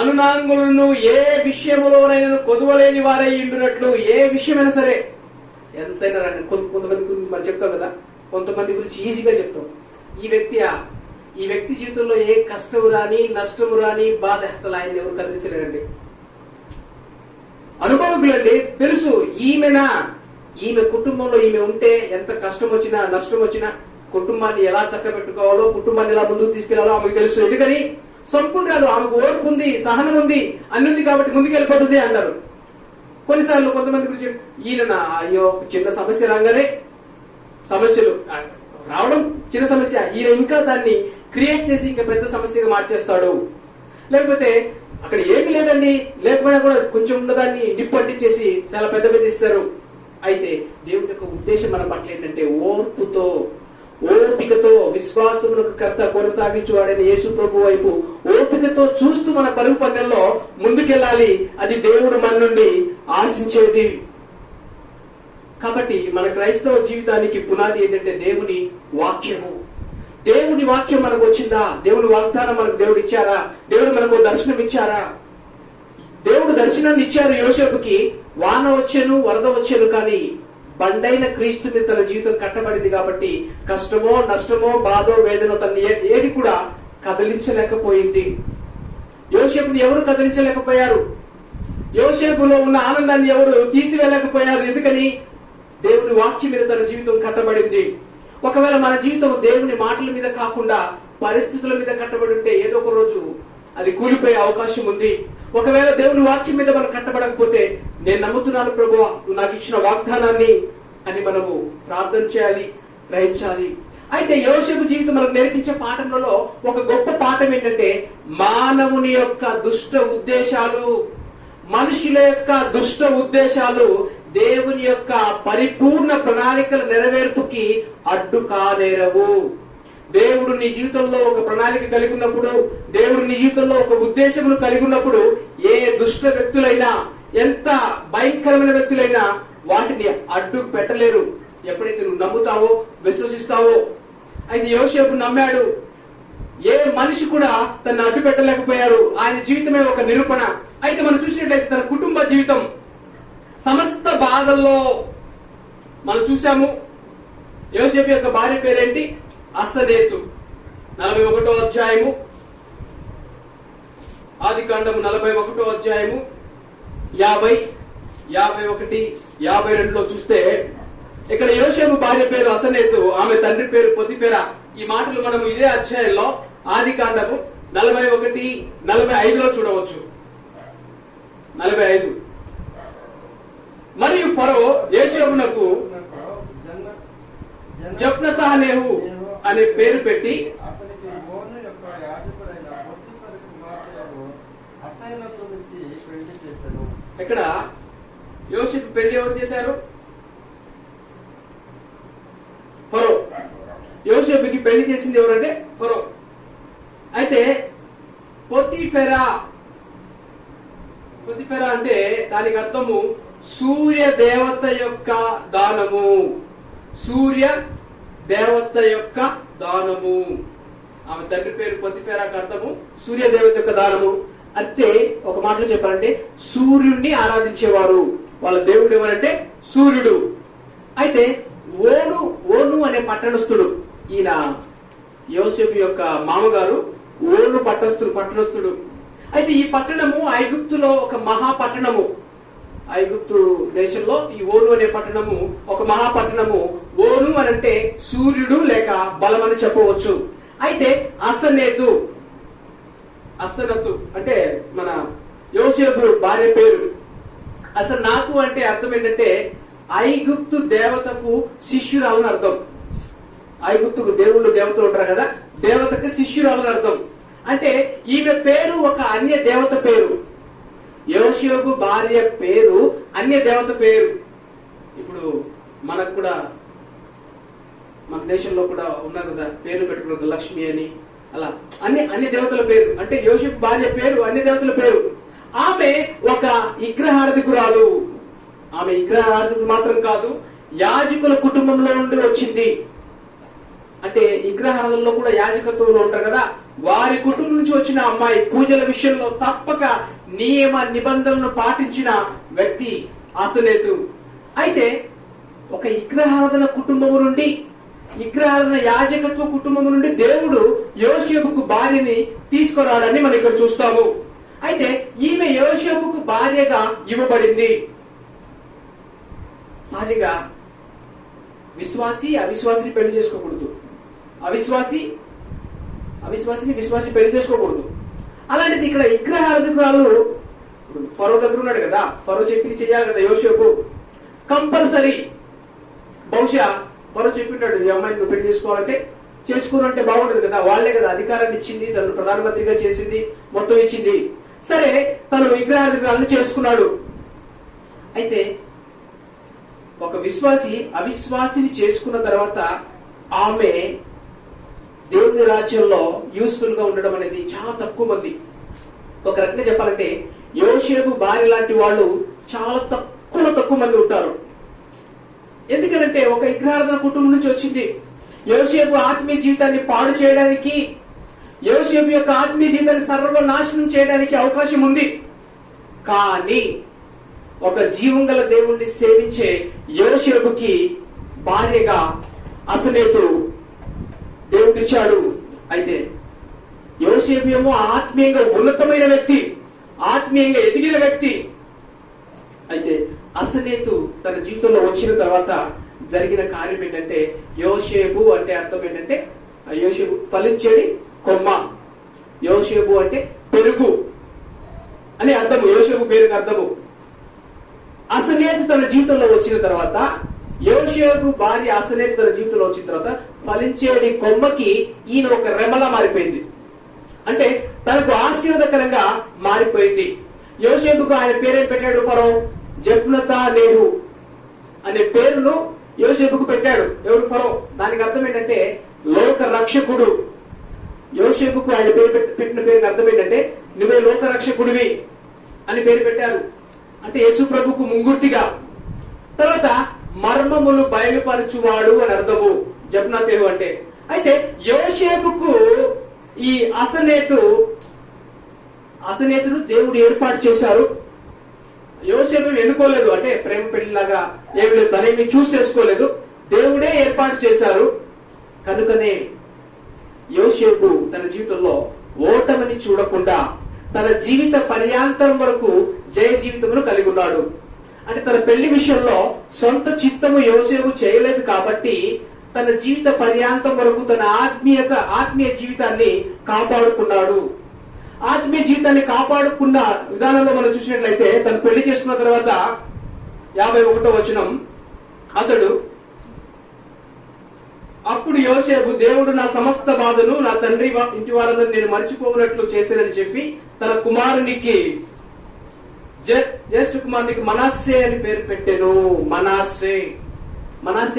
A: అనునాంగులను ఏ విషయంలోనైనా కొదవలేని వారై ఉండినట్లు, ఏ విషయమైనా సరే ఎంతైనా రండి. కొంతమంది గురించి మనం చెప్తాం కదా, కొంతమంది గురించి ఈజీగా చెప్తాం. ఈ వ్యక్తి జీవితంలో ఏ కష్టము రాని, నష్టము రాని, బాధ అసలు ఆయన ఎవరు కదిలించలేరండి. అనుభవకులండి, తెలుసు ఈమె కుటుంబంలో ఈమె ఉంటే ఎంత కష్టం వచ్చినా నష్టం వచ్చినా కుటుంబాన్ని ఎలా చక్కబెట్టుకోవాలో, కుటుంబాన్ని ఎలా ముందుకు తీసుకెళ్లాలో ఆమెకు తెలుసు. ఎందుకని? సంపూర్ణాలు, ఆమెకు ఓర్పు ఉంది, సహనం ఉంది, అన్ని ఉంది కాబట్టి ముందుకు వెళ్ళిపోతుంది అంటారు. కొన్నిసార్లు కొంతమంది గురించి ఈయన అయ్యో చిన్న సమస్య రాగానే, సమస్యలు రావడం చిన్న సమస్య, ఈయన ఇంకా దాన్ని క్రియేట్ చేసి ఇంకా పెద్ద సమస్యగా మార్చేస్తాడు. లేకపోతే అక్కడ ఏమి లేదండి, లేకపోయినా కూడా కొంచెం ఉన్నదాన్ని నిప్పంటించేసి చాలా పెద్ద ఇస్తారు. అయితే దేవుడి యొక్క ఉద్దేశం మన పట్ల ఏంటంటే ఓపికతో విశ్వాసమునకు కర్త కొనసాగించువాడైన యేసు ప్రభు వైపు ఓపికతో చూస్తూ మన పరుగు పందెంలో ముందుకెళ్ళాలి. అది దేవుడు మన నుండి ఆశించేది. కాబట్టి మన క్రైస్తవ జీవితానికి పునాది ఏంటంటే దేవుని వాక్యము. దేవుని వాక్యం మనకు వచ్చిందా? దేవుని వాగ్దానం మనకు దేవుడు ఇచ్చారా? దేవుడు మనకు దర్శనం ఇచ్చారా? దేవుడు దర్శనాన్ని ఇచ్చారు యోసేపుకి. వాన వచ్చెను, వరద వచ్చెను, కానీ బండైన క్రీస్తు మీద తన జీవితం కట్టబడింది కాబట్టి కష్టమో, నష్టమో, బాధో, వేదనో తన ఏది కూడా కదిలించలేకపోయింది. యోసేపుని ఎవరు కదిలించలేకపోయారు. యోసేపులో ఉన్న ఆనందాన్ని ఎవరు తీసివేయలేకపోయారు. ఎందుకని? దేవుని వాక్యం మీద తన జీవితం కట్టబడింది. ఒకవేళ మన జీవితం దేవుని మాటల మీద కాకుండా పరిస్థితుల మీద కట్టబడి ఉంటే ఏదో ఒక రోజు అది కూలిపోయే అవకాశం ఉంది. ఒకవేళ దేవుని వాక్యం మీద మనం కట్టబడకపోతే, నేను నమ్ముతున్నాను ప్రభువా, నువ్వు నాకు ఇచ్చిన వాగ్దానాన్ని అని మనము ప్రార్థన చేయాలి, గ్రహించాలి. అయితే యోసేపు జీవితం మనకు నేర్పించే పాఠంలో ఒక గొప్ప పాఠం ఏంటంటే మానవుని యొక్క దుష్ట ఉద్దేశాలు, మనుషుల యొక్క దుష్ట ఉద్దేశాలు దేవుని యొక్క పరిపూర్ణ ప్రణాళికల నెరవేర్పుకి అడ్డు కానేరవు. దేవుడు నీ జీవితంలో ఒక ప్రణాళిక కలిగి ఉన్నప్పుడు, దేవుడు నీ జీవితంలో ఒక ఉద్దేశమును కలిగి ఉన్నప్పుడు, ఏ దుష్ట వ్యక్తులైనా, ఎంత భయంకరమైన వ్యక్తులైనా వాటిని అడ్డు పెట్టలేరు. ఎప్పుడైతే నువ్వు నమ్ముతావో, విశ్వసిస్తావో. అయితే యోసేపు నమ్మాడు. ఏ మనిషి కూడా తను అడ్డు పెట్టలేకపోయారు. ఆయన జీవితమే ఒక నిరూపణ. అయితే మనం చూసినట్లయితే తన కుటుంబ జీవితం సమస్త బాధల్లో మనం చూసాము. యోసేపు యొక్క భార్య పేరేంటి? అసనేతు. 41వ అధ్యాయము, ఆదికాండము 41వ అధ్యాయము 50, 51, 52లో చూస్తే ఇక్కడ యోసేపు భార్య పేరు అసనేతు, ఆమె తండ్రి పేరు పొతిఫెరా. ఈ మాటలు మనం ఇదే అధ్యాయంలో ఆదికాండము 41, 45లో చూడవచ్చు. 45. మరియు ఫరో యోసేపునకు జప్నతానేహు అనే పేరు పెట్టి
B: అతనికి మోను యొక్క యాజకుడైన పొతిఫెర కుమార్తెను అసైనతు నుంచి పెళ్లి చేశాను.
A: ఇక్కడ యోసేపు పెళ్లి ఎవరు చేశారు? ఫరో. యోసేపుకి పెళ్లి చేసింది ఎవరంటే ఫరో. అయితే పొతిఫెరా అంటే దానికి అర్థము సూర్య దేవత యొక్క దానము. సూర్య దేవత యొక్క దానము. ఆమె తండ్రి పేరు పొతిఫెరాకు అర్థము సూర్య దేవత యొక్క దానము. అంటే ఒక మాటలో చెప్పాలంటే సూర్యుడిని ఆరాధించేవారు. వాళ్ళ దేవుడు ఎవరంటే సూర్యుడు. అయితే ఓను అనే పట్టణస్థుడు. ఈయన యోసేపు యొక్క మామగారు ఓను పట్టణస్థుడు. అయితే ఈ పట్టణము ఐగుప్తులో ఒక మహాపట్టణము. ఐగుప్తు దేశంలో ఈ ఓను అనే పట్టణము ఒక మహాపట్టణము. ఓను అనంటే సూర్యుడు లేక బలం అని చెప్పవచ్చు. అయితే అసనతు అంటే మన యోసేపు భార్య పేరు. అసనాతు అంటే అర్థం ఏంటంటే ఐగుప్తు దేవతకు శిష్యురాలని అర్థం. ఐగుప్తుకు దేవతలు ఉంటారు కదా, దేవతకు శిష్యురాలని అర్థం. అంటే ఈమె పేరు ఒక అన్య దేవత పేరు. యోసేపు భార్య పేరు అన్య దేవత పేరు. ఇప్పుడు మనకు కూడా మన దేశంలో కూడా ఉన్నారు కదా, పేర్లు పెట్టుకున్నారు లక్ష్మి అని, అలా అన్ని దేవతల పేరు. అంటే యోసేపు భార్య పేరు అన్ని దేవతల పేరు. ఆమె ఒక విగ్రహార్థికురాలు. ఆమె విగ్రహార్థికులు మాత్రం కాదు, యాజకుల కుటుంబంలో నుండి వచ్చింది. అంటే విగ్రహాలలో కూడా యాజకత్వంలో ఉంటారు కదా, వారి కుటుంబం నుంచి వచ్చిన అమ్మాయి. పూజల విషయంలో తప్పక నియమ నిబంధనలను పాటించిన వ్యక్తి అసనేతు. అయితే ఒక విగ్రహారాధన కుటుంబం నుండి, విగ్రహారాధన యాజకత్వ కుటుంబం నుండి దేవుడు యోసేపుకు భార్యని తీసుకురావడాన్ని మనం ఇక్కడ చూస్తాము. అయితే ఈమె యోసేపుకు భార్యగా ఇవ్వబడింది. సహజంగా విశ్వాసి అవిశ్వాసిని పెళ్లి చేసుకోకూడదు, అవిశ్వాసిని విశ్వాసి పెళ్లి చేసుకోకూడదు. అలాంటిది ఇక్కడ విగ్రహార్థికురాలు ఫరో దగ్గర ఉన్నాడు కదా, ఫరో చెప్పింది చెయ్యాలి కదా యోసేపు. కంపల్సరీ బహుశా ఫరో చెప్పింటాడు, ఈ అమ్మాయిని నువ్వు పెళ్లి చేసుకోవాలంటే చేసుకోవాలంటే బాగుండదు కదా, వాళ్లే కదా అధికారాన్ని ఇచ్చింది, తను ప్రధానమంత్రిగా చేసింది, మొత్తం ఇచ్చింది. సరే తను విగ్రహార్థికురాలను చేసుకున్నాడు. అయితే ఒక విశ్వాసి అవిశ్వాసిని చేసుకున్న తర్వాత ఆమె దేవుని రాజ్యంలో యూస్ఫుల్ గా ఉండడం అనేది చాలా తక్కువ మంది. ఒక రకంగా చెప్పాలంటే యోసేపు భార్య లాంటి వాళ్ళు చాలా తక్కువ మంది ఉంటారు. ఎందుకంటే ఒక విగ్రహారాధన కుటుంబం నుంచి వచ్చింది. యోసేపు ఆత్మీయ జీవితాన్ని పాడు చేయడానికి, యోసేపు యొక్క ఆత్మీయ జీవితాన్ని సర్వనాశనం చేయడానికి అవకాశం ఉంది. కానీ ఒక జీవం గల దేవుణ్ణి సేవించే యోసేపుకి భార్యగా అసనేతు దేవుడిచ్చాడు. అయితే యోసేపు ఏమో ఆత్మీయంగా ఉన్నతమైన వ్యక్తి, ఆత్మీయంగా ఎదిగిన వ్యక్తి. అయితే అసనేతు తన జీవితంలో వచ్చిన తర్వాత జరిగిన కార్యం ఏంటంటే, యోసేపు అంటే అర్థం ఏంటంటే, యోసేపు ఫలించేది కొమ్మ, యోసేపు అంటే పెరుగు అని అర్థము, యోసేపు పేరుకి అర్థము. అసనేతు తన జీవితంలో వచ్చిన తర్వాత, యోసేపు భార్య అసనేతు తన జీవితంలో వచ్చిన తర్వాత ఫలించేది కొమ్మకి ఈయన ఒక రెమలా మారిపోయింది. అంటే తనకు ఆశీర్వాదకరంగా మారిపోయింది. యోసేపుకు ఆయన పేరేం పెట్టాడు? ఫరో జెఫ్నెతనేహు అనే పేరును యోసేపుకు పెట్టాడు. ఎవరు? ఫరో. దానికి అర్థం ఏంటంటే లోక రక్షకుడు. యోసేపుకు ఆయన పేరు పెట్టిన పేరుకి అర్థం ఏంటంటే నువ్వే లోక రక్షకుడివి అని పేరు పెట్టారు. అంటే యేసు ప్రభుకు ముంగుర్తిగా. తర్వాత మర్మములు బయలుపరచువాడు అని అర్థము జెఫ్నెతనేహు అంటే. అయితే యోసేపుకు ఈ అసనేతును దేవుడు ఏర్పాటు చేశారు. యోసేపు ఎన్నుకోలేదు, అంటే ప్రేమ పెళ్లిలాగా ఏమి లేదు, తనేమి చూస్ చేసుకోలేదు, దేవుడే ఏర్పాటు చేశారు. కనుకనే యోసేపు తన జీవితంలో ఓటమిని చూడకుండా తన జీవిత పర్యాంతరం వరకు జయ జీవితమును కలిగి ఉన్నాడు. అంటే తన పెళ్లి విషయంలో సొంత చిత్తము యోసేపు చేయలేదు కాబట్టి తన జీవిత పర్యాంతం వరకు తన ఆత్మీయ జీవితాన్ని కాపాడుకున్నాడు. ఆత్మీయ జీవితాన్ని కాపాడుకున్న విధానంలో మనం చూసినట్లయితే, తను పెళ్లి చేసుకున్న తర్వాత 51వ వచనం, అప్పుడు యోసేపు దేవుడు నా సమస్త బాధను నా తండ్రి ఇంటి వారందరూ నేను మర్చిపోనట్లు చేశానని చెప్పి తన కుమారునికి జ్యేష్ఠ కుమారునికి మనస్సే అని పేరు పెట్టాను. మనస్సే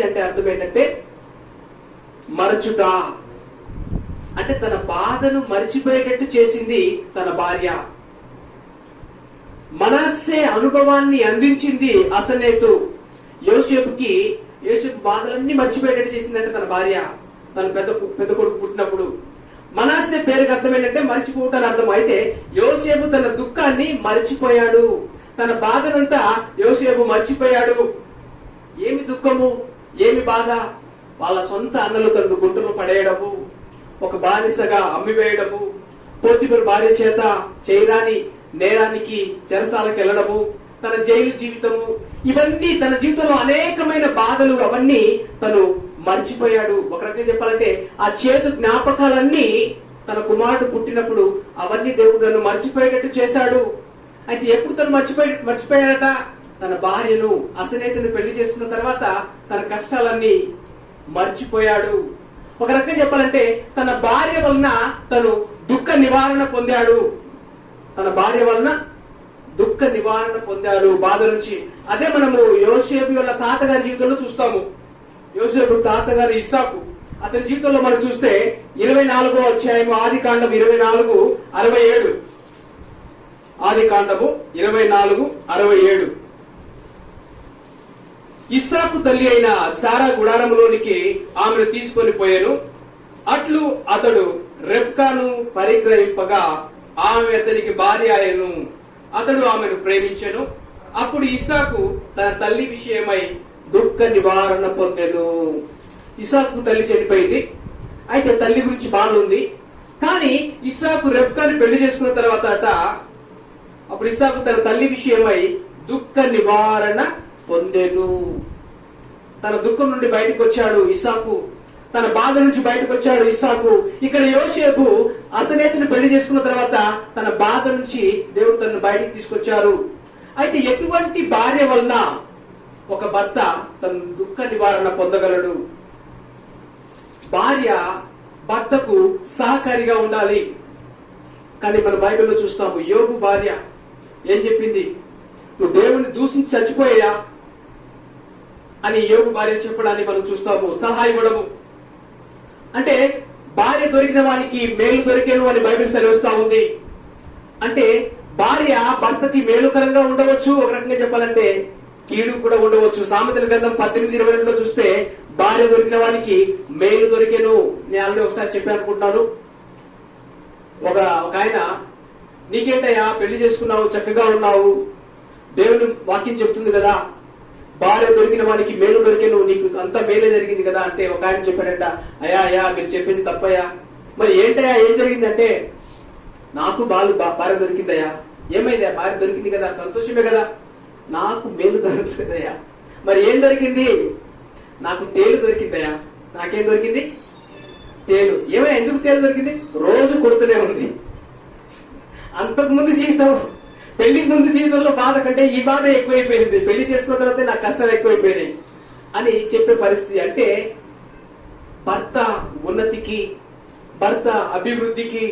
A: అంటే అర్థం ఏంటంటే మరచుట. అంటే తన బాధను మర్చిపోయేటట్టు చేసింది తన భార్య. మనస్సే అనుభవాన్ని అందించింది అసనేతు. యోసేపు బాధలన్నీ మర్చిపోయేటట్టు చేసిందంటే తన భార్య. తన పెద్ద కొడుకు పుట్టినప్పుడు మనస్సే పేరుకి అర్థం ఏంటంటే మర్చిపోవటానికి అర్థం. అయితే యోసేపు తన దుఃఖాన్ని మర్చిపోయాడు, తన బాధనంతా యోసేపు మర్చిపోయాడు. ఏమి దుఃఖము, ఏమి బాధ? వాళ్ళ సొంత అన్నలు తన గుంటలో పడేయడము, ఒక బానిసగా అమ్మివేయడము, పోతిఫరు భార్య చేత చేయరాని నేరానికి చెరసాలకు వెళ్ళడము, తన జైలు జీవితము, ఇవన్నీ తన జీవితంలో అనేకమైన బాధలు, అవన్నీ తను మర్చిపోయాడు. ఒక రకంగా చెప్పాలంటే ఆ చేదు జ్ఞాపకాలన్నీ తన కుమారుడు పుట్టినప్పుడు అవన్నీ దేవుడు నన్ను మర్చిపోయేటట్టు చేశాడు. అయితే ఎప్పుడు తను మర్చిపోయాడట? తన భార్యను అసనేతుని పెళ్లి చేసుకున్న తర్వాత తన కష్టాలన్నీ మర్చిపోయాడు. ఒక రకంగా చెప్పాలంటే తన భార్య వలన తను దుఃఖ నివారణ పొందాడు. తన భార్య వలన దుఃఖ నివారణ పొందాడు బాధ నుంచి. అదే మనము యోసేపు వాళ్ళ తాతగారి జీవితంలో చూస్తాము. యోసేపు తాతగారు ఇస్సాకు, అతని జీవితంలో మనం చూస్తే 24వ అధ్యాయము ఆదికాండము 24:67. ఆదికాండము 24:67. ఇస్సాకు తల్లి అయిన శారా గుడారములోనికి ఆమెను తీసుకొని పోయాను. అట్లు అతడు రెబ్కాను పరిగ్రహింపగా ఆమె అతనికి భార్య ఆయను. అతడు ఆమెను ప్రేమించెను. అప్పుడు ఇస్సాకు తన తల్లి విషయమై దుఃఖ నివారణ పొందెను. ఇస్సాకు తల్లి చనిపోయింది. అయితే తల్లి గురించి బాగుంది. కానీ ఇస్సాకు రెబ్కాను పెళ్లి చేసుకున్న తర్వాత అప్పుడు ఇస్సాకు తన తల్లి విషయమై దుఃఖ నివారణ పొందెను. తన దుఃఖం నుండి బయటకు వచ్చాడు ఇస్సాకు, తన బాధ నుంచి బయటకు వచ్చాడు ఇస్సాకు. ఇక్కడ యోసేపు అసనేతుని పెళ్లి చేసుకున్న తర్వాత తన బాధ నుంచి దేవుడు తనను బయటికి తీసుకొచ్చారు. అయితే ఎటువంటి భార్య వలన ఒక భర్త తన దుఃఖ నివారణ పొందగలడు? భార్య భర్తకు సహకారిగా ఉండాలి. కానీ మన బైబిల్లో చూస్తాము, యోబు భార్య ఏం చెప్పింది? నువ్వు దేవుని దూషించి చచ్చిపోయా అని యోబు భార్య చెప్పడాన్ని మనం చూస్తాము. సహాయపడము. అంటే భార్య దొరికిన వానికి మేలు దొరికేను అని బైబిల్ సెలవిస్తా ఉంది. అంటే భార్య భర్తకి మేలుకరంగా ఉండవచ్చు, ఒక రకంగా చెప్పాలంటే కీడు కూడా ఉండవచ్చు. సామెతల గ్రంథం 18:22 చూస్తే భార్య దొరికిన వానికి మేలు దొరికేను. నేను ఆల్రెడీ ఒకసారి చెప్పి అనుకుంటున్నాను. ఒక ఆయన, నీకేంటయ్యా పెళ్లి చేసుకున్నావు, చక్కగా ఉన్నావు, దేవుని వాక్యం చెప్తుంది కదా, భార్య దొరికిన వానికి మేలు దొరికేను, నీకు అంత మేలే జరిగింది కదా అంటే ఒక ఆయన చెప్పాడంట, అయ్యా మీరు చెప్పింది తప్పయ్యా. మరి ఏంటయ్యా ఏం జరిగిందంటే, నాకు భార్య దొరికిందయ్యా. ఏమైందా? భార్య దొరికింది కదా, సంతోషమే కదా. నాకు మేలు దొరకలేదయ్యా. మరి ఏం దొరికింది? నాకు తేలు దొరికిందయ్యా. నాకేం దొరికింది? తేలు. ఏమయ్యా ఎందుకు తేలు దొరికింది? రోజు కొడుతూనే ఉంది. అంతకు ముందు జీవితం, పెళ్లికి ముందు జీవితంలో బాధ కంటే ఈ బాధ ఎక్కువైపోయింది, పెళ్లి చేసుకున్న తర్వాత నాకు కష్టాలు ఎక్కువైపోయినాయి అని చెప్పే పరిస్థితి. అంటే భర్త ఉన్నతికి, భర్త అభివృద్ధికి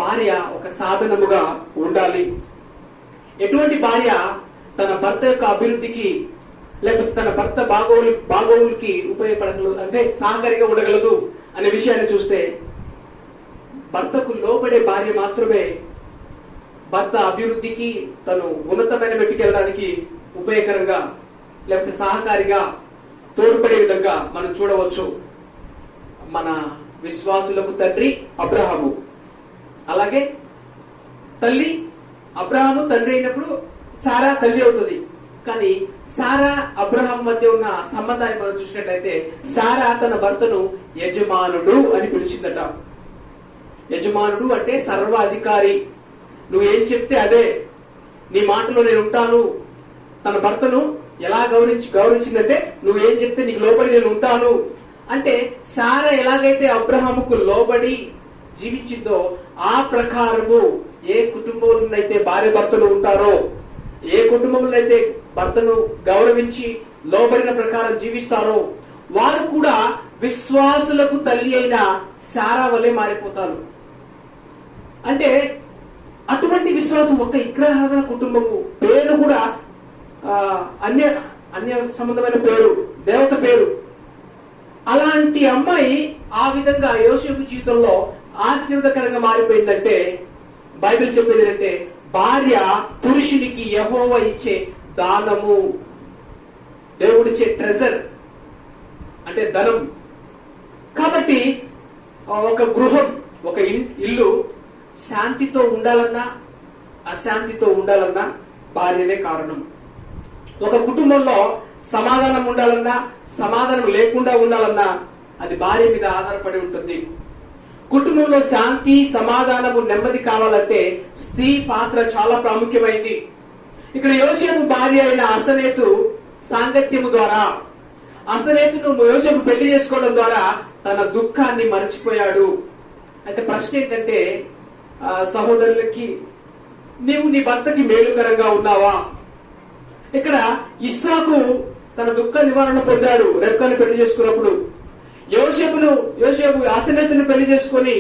A: భార్య ఒక సాధనముగా ఉండాలి. ఎటువంటి భార్య తన భర్త యొక్క అభివృద్ధికి లేకపోతే తన భర్త బాగోగులకి ఉపయోగపడగలదు, అంటే సహకారిగా ఉండగలదు అనే విషయాన్ని చూస్తే, భర్తకు లోబడే భార్య మాత్రమే భర్త అభివృద్ధికి, తను ఉన్నతమైన మెట్టుకు వెళ్ళడానికి ఉపయోగకరంగా లేకపోతే సహకారిగా తోడ్పడే విధంగా మనం చూడవచ్చు. మన విశ్వాసులకు తండ్రి అబ్రహాము, అలాగే తల్లి అబ్రహాము తండ్రి అయినప్పుడు సారా తల్లి అవుతుంది. కానీ సారా అబ్రహాం మధ్య ఉన్న సంబంధాన్ని మనం చూసినట్లయితే, సారా తన భర్తను యజమానుడు అని పిలిచిందట. యజమానుడు అంటే సర్వాధికారి, నువ్వేం చెప్తే అదే, నీ మాటలో నేను ఉంటాను. తన భర్తను ఎలా గౌరవించిందంటే, నువ్వేం చెప్తే నీకు లోబడి నేను ఉంటాను అంటే, సారా ఎలాగైతే అబ్రహాముకు లోబడి జీవించిందో ఆ ప్రకారము ఏ కుటుంబంలో అయితే భార్య భర్తలు ఉంటారో, ఏ కుటుంబంలో అయితే భర్తను గౌరవించి లోబడిన ప్రకారం జీవిస్తారో, వారు కూడా విశ్వాసులకు తల్లి అయిన సారా వలె మారిపోతారు. అంటే అటువంటి విశ్వాసం, ఒక విగ్రహారాధన కుటుంబము, పేరు కూడా అన్య సంబంధమైన పేరు, దేవత పేరు. అలాంటి అమ్మాయి ఆ విధంగా యోసేపు జీవితంలో ఆశీర్వదకరంగా మారిపోయిందంటే, బైబిల్ చెప్పేది ఏంటంటే, భార్య పురుషునికి యెహోవా ఇచ్చే దానము, దేవుడిచ్చే ట్రెజర్ అంటే ధనం. కాబట్టి ఒక గృహం, ఒక ఇల్లు శాంతితో ఉండాలన్నా అశాంతితో ఉండాలన్నా భార్యనే కారణం. ఒక కుటుంబంలో సమాధానం ఉండాలన్నా సమాధానం లేకుండా ఉండాలన్నా అది భార్య మీద ఆధారపడి ఉంటుంది. కుటుంబంలో శాంతి, సమాధానము, నెమ్మది కావాలంటే స్త్రీ పాత్ర చాలా ప్రాముఖ్యమైంది. ఇక్కడ యోసేపు భార్య అయిన అసనేతు సాంగత్యము ద్వారా, అసనేతును యోసేపు పెళ్లి చేసుకోవడం ద్వారా తన దుఃఖాన్ని మర్చిపోయాడు. అయితే ప్రశ్న ఏంటంటే, సహోదరులకి, నీవు నీ భర్తకి మేలుకరంగా ఉన్నావా? ఇక్కడ ఇస్సాకు తన దుఃఖ నివారణ పొందాడు రెబ్కాను పెళ్లి చేసుకున్నప్పుడు. యోసేపు అసనేతును పెళ్లి చేసుకొని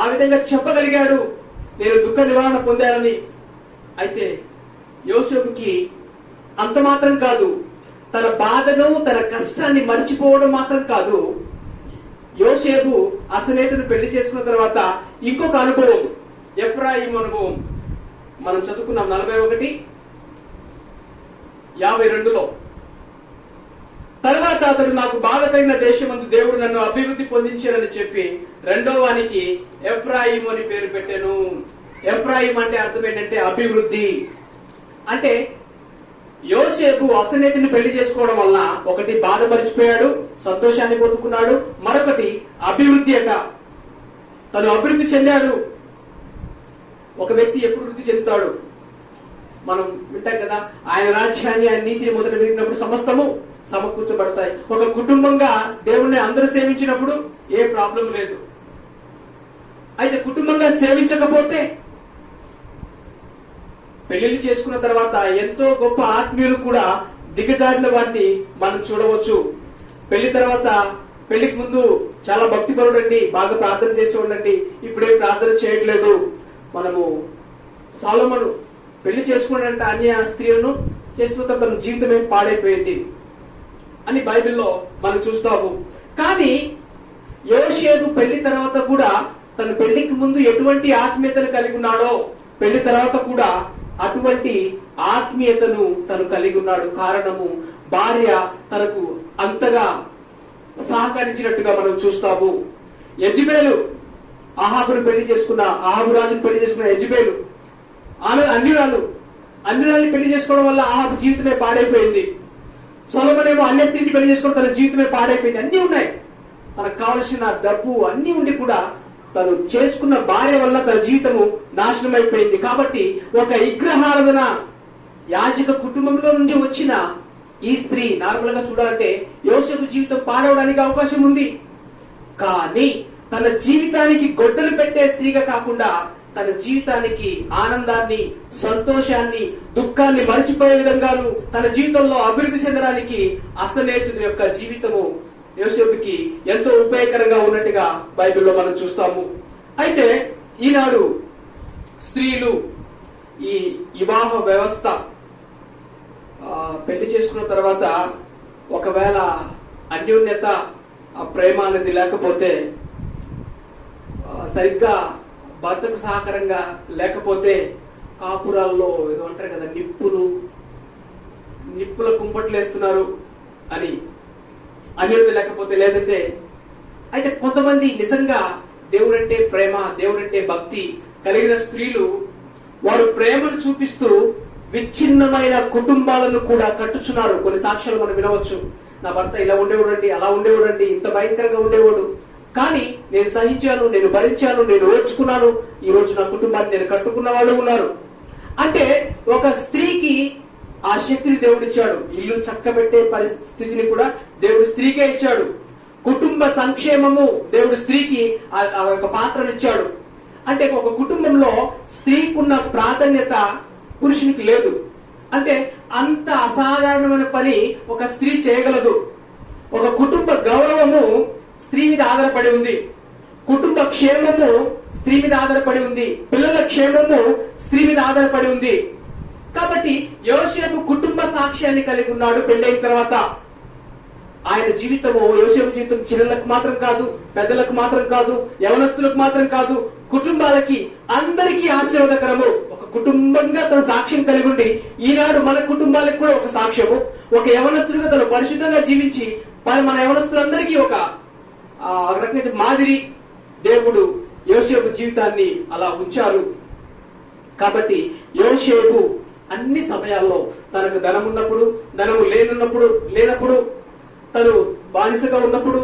A: ఆ విధంగా చెప్పగలిగాడు, నేను దుఃఖ నివారణ పొందానని. అయితే యోసేపుకి అంత మాత్రం కాదు, తన బాధను తన కష్టాన్ని మర్చిపోవడం మాత్రం కాదు, యోసేపు అసనేతును పెళ్లి చేసుకున్న తర్వాత ఇంకొక అనుభవం, ఎఫ్రాయిము అనుభవం మనం చదువుకున్నాం 41:52లో. తర్వాత అతడు నాకు బాధ కలిగిన దేశమందు దేవుడు నన్ను అభివృద్ధి పొందించాడని చెప్పి రెండో వానికి ఎఫ్రాయిము అని పేరు పెట్టాను. ఎఫ్రాయిం అంటే అర్థం ఏంటంటే అభివృద్ధి. అంటే యోసేపు అసనేతిని పెళ్లి చేసుకోవడం వల్ల ఒకటి బాధ మరిచిపోయాడు, సంతోషాన్ని పొందుకున్నాడు, మరొకటి అభివృద్ధి అట, తను అభివృద్ధి చెందాడు. ఒక వ్యక్తి ఎప్పుడు వృద్ధి చెందుతాడు? మనం వింటాం కదా, ఆయన రాజ్యాన్ని, ఆయన నీతిని మొదట వెతికినప్పుడు సమస్తము సమకూర్చబడతాయి. ఒక కుటుంబంగా దేవుణ్ణి అందరూ సేవించినప్పుడు ఏ ప్రాబ్లం లేదు. అయితే కుటుంబంగా సేవించకపోతే, పెళ్లిళ్ళు చేసుకున్న తర్వాత ఎంతో గొప్ప ఆత్మీయులు కూడా దిగజారిన వారిని మనం చూడవచ్చు. పెళ్లి తర్వాత, పెళ్లికి ముందు చాలా భక్తిపరుడండి, బాగా ప్రార్థన చేసి ఉండండి, ఇప్పుడేం ప్రార్థన చేయట్లేదు. మనము సొలొమోను పెళ్లి చేసుకున్నాడంట అన్య స్త్రీలను, చేసుకున్న తన జీవితం ఏం పాడైపోయింది అని బైబిల్లో మనం చూస్తాము. కానీ యోసేపు పెళ్లి తర్వాత కూడా తన పెళ్లికి ముందు ఎటువంటి ఆత్మీయతను కలిగి ఉన్నాడో పెళ్లి తర్వాత కూడా అటువంటి ఆత్మీయతను తను కలిగి ఉన్నాడు. కారణము భార్య తనకు అంతగా సహకరించినట్టుగా మనం చూస్తాము. యెజబెలు అహాబును పెళ్లి చేసుకున్న అహాబు రాజును పెళ్లి చేసుకున్న యెజబెలు ఆమె అన్యురాల్ని పెళ్లి చేసుకోవడం వల్ల అహాబు జీవితమే పాడైపోయింది. సొలొమోనేమో అన్య స్త్రీని పెళ్లి చేసుకోవడం తన జీవితమే పాడైపోయింది. అన్ని ఉన్నాయి, తనకు కావలసిన డబ్బు అన్ని ఉండి కూడా తను చేసుకున్న భార్య వల్ల తన జీవితము నాశనం అయిపోయింది. కాబట్టి ఒక విగ్రహారాధన యాజక కుటుంబంలో నుండి వచ్చిన ఈ స్త్రీ నార్మల్ గా చూడాలంటే యోసేపు జీవితం పాడవడానికి అవకాశం ఉంది. కానీ తన జీవితానికి గొడ్డలు పెట్టే స్త్రీగా కాకుండా తన జీవితానికి ఆనందాన్ని, సంతోషాన్ని, దుఃఖాన్ని మరిచిపోయే విధంగాను తన జీవితంలో అభివృద్ధి చెందడానికి అసలేతుని యొక్క జీవితము యోసేపుకి ఎంతో ఉపయోగకరంగా ఉన్నట్టుగా బైబిల్లో మనం చూస్తాము. అయితే ఈనాడు స్త్రీలు ఈ వివాహ వ్యవస్థ పెళ్లి చేసుకున్న తర్వాత ఒకవేళ అన్యోన్యత, ప్రేమ అనేది లేకపోతే, సరిగ్గా భర్తకు సహకారంగా లేకపోతే కాపురాల్లో ఏదో అంటారు కదా, నిప్పుల కుంపట్లు వేస్తున్నారు అని అన్యోన్యత లేకపోతే లేదంటే. అయితే కొంతమంది నిజంగా దేవుడంటే ప్రేమ, దేవుడంటే భక్తి కలిగిన స్త్రీలు వారు ప్రేమను చూపిస్తూ విచ్ఛిన్నమైన కుటుంబాలను కూడా కట్టుచున్నారు. కొన్ని సాక్ష్యాలు మనం వినవచ్చు. నా భర్త ఇలా ఉండేవాడండి, అలా ఉండేవాడండి, ఇంత భయంకరంగా ఉండేవాడు, కానీ నేను సహించాను, నేను భరించాను, నేను ఓర్చుకున్నాను, ఈ రోజు నా కుటుంబాన్ని నేను కట్టుకున్న వాళ్ళు ఉన్నారు. అంటే ఒక స్త్రీకి ఆ శక్తిని దేవుడు ఇచ్చాడు. ఇల్లు చక్కబెట్టే పరిస్థితిని కూడా దేవుడు స్త్రీకే ఇచ్చాడు. కుటుంబ సంక్షేమము దేవుడు స్త్రీకి ఆ యొక్క పాత్రను ఇచ్చాడు. అంటే ఒక కుటుంబంలో స్త్రీకున్న ప్రాధాన్యత పురుషునికి లేదు. అంటే అంత అసాధారణమైన పని ఒక స్త్రీ చేయగలదు. ఒక కుటుంబ గౌరవము స్త్రీ మీద ఆధారపడి ఉంది. కుటుంబ క్షేమము స్త్రీ మీద ఆధారపడి ఉంది. పిల్లల క్షేమము స్త్రీ మీద ఆధారపడి ఉంది. కాబట్టి యోసేపు కుటుంబ సాక్ష్యాన్ని కలిగి ఉన్నాడు. పెళ్ళైన తర్వాత ఆయన జీవితము, యోసేపు జీవితం చిన్నలకు మాత్రం కాదు, పెద్దలకు మాత్రం కాదు, యవనస్తులకు మాత్రం కాదు, కుటుంబాలకి అందరికీ ఆశీర్వాదకరము. ఒక కుటుంబంగా తన సాక్ష్యం కలిగి ఉండి ఈనాడు మన కుటుంబాలకు కూడా ఒక సాక్ష్యము. ఒక యవనస్తుడిగా తను పరిశుద్ధంగా జీవించి మన యవనస్తులందరికీ ఒక రకమైన మాదిరి దేవుడు యోసేపు జీవితాన్ని అలా ఉంచారు. కాబట్టి యోసేపు అన్ని సమయాల్లో తనకు ధనం ఉన్నప్పుడు, ధనము లేనప్పుడు, తను బానిసగా ఉన్నప్పుడు,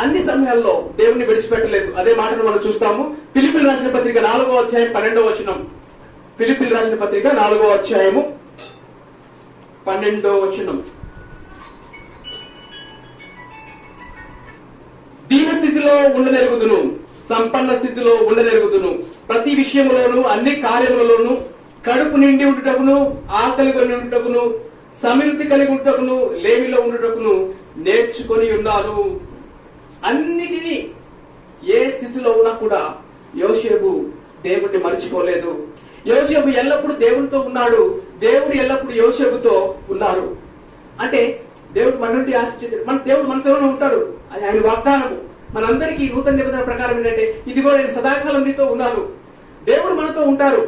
A: అన్ని సమయాల్లో దేవుని విడిచిపెట్టలేదు. అదే మాటను మనం చూస్తాము. ఫిలిప్పీలు రాసిన పత్రిక 4వ అధ్యాయం 12వ వచనం. ఫిలిప్పీలు రాసిన పత్రిక 4వ అధ్యాయము 12వ వచనం. దీన స్థితిలో ఉండనెరుగుదును, సంపన్న స్థితిలో ఉండనెరుగుదును, ప్రతి విషయములోను అన్ని కార్యములలోను కడుపు నిండి ఉండుటకును, ఆకలి కొని ఉండుటకును, సమృద్ధి కలిగి ఉండుటకును, లేమిలో ఉండుటకును నేర్చుకొని ఉన్నాను. అన్నిటినీ ఏ స్థితిలో ఉన్నా కూడా యోసేపు దేవుడిని మర్చిపోలేదు. యోసేపు ఎల్లప్పుడూ దేవునితో ఉన్నాడు. దేవుడు ఎల్లప్పుడూ యోసేపుతో ఉన్నారు. అంటే దేవుడు మన నుండి ఆశించేది, దేవుడు మనతోనే ఉంటాడు. ఆయన వాగ్దానము మనందరికీ నూతన నిబంధన ప్రకారం ఏంటంటే, ఇదిగో నేను సదాకాలం నీతో ఉన్నాను. దేవుడు మనతో ఉంటారు.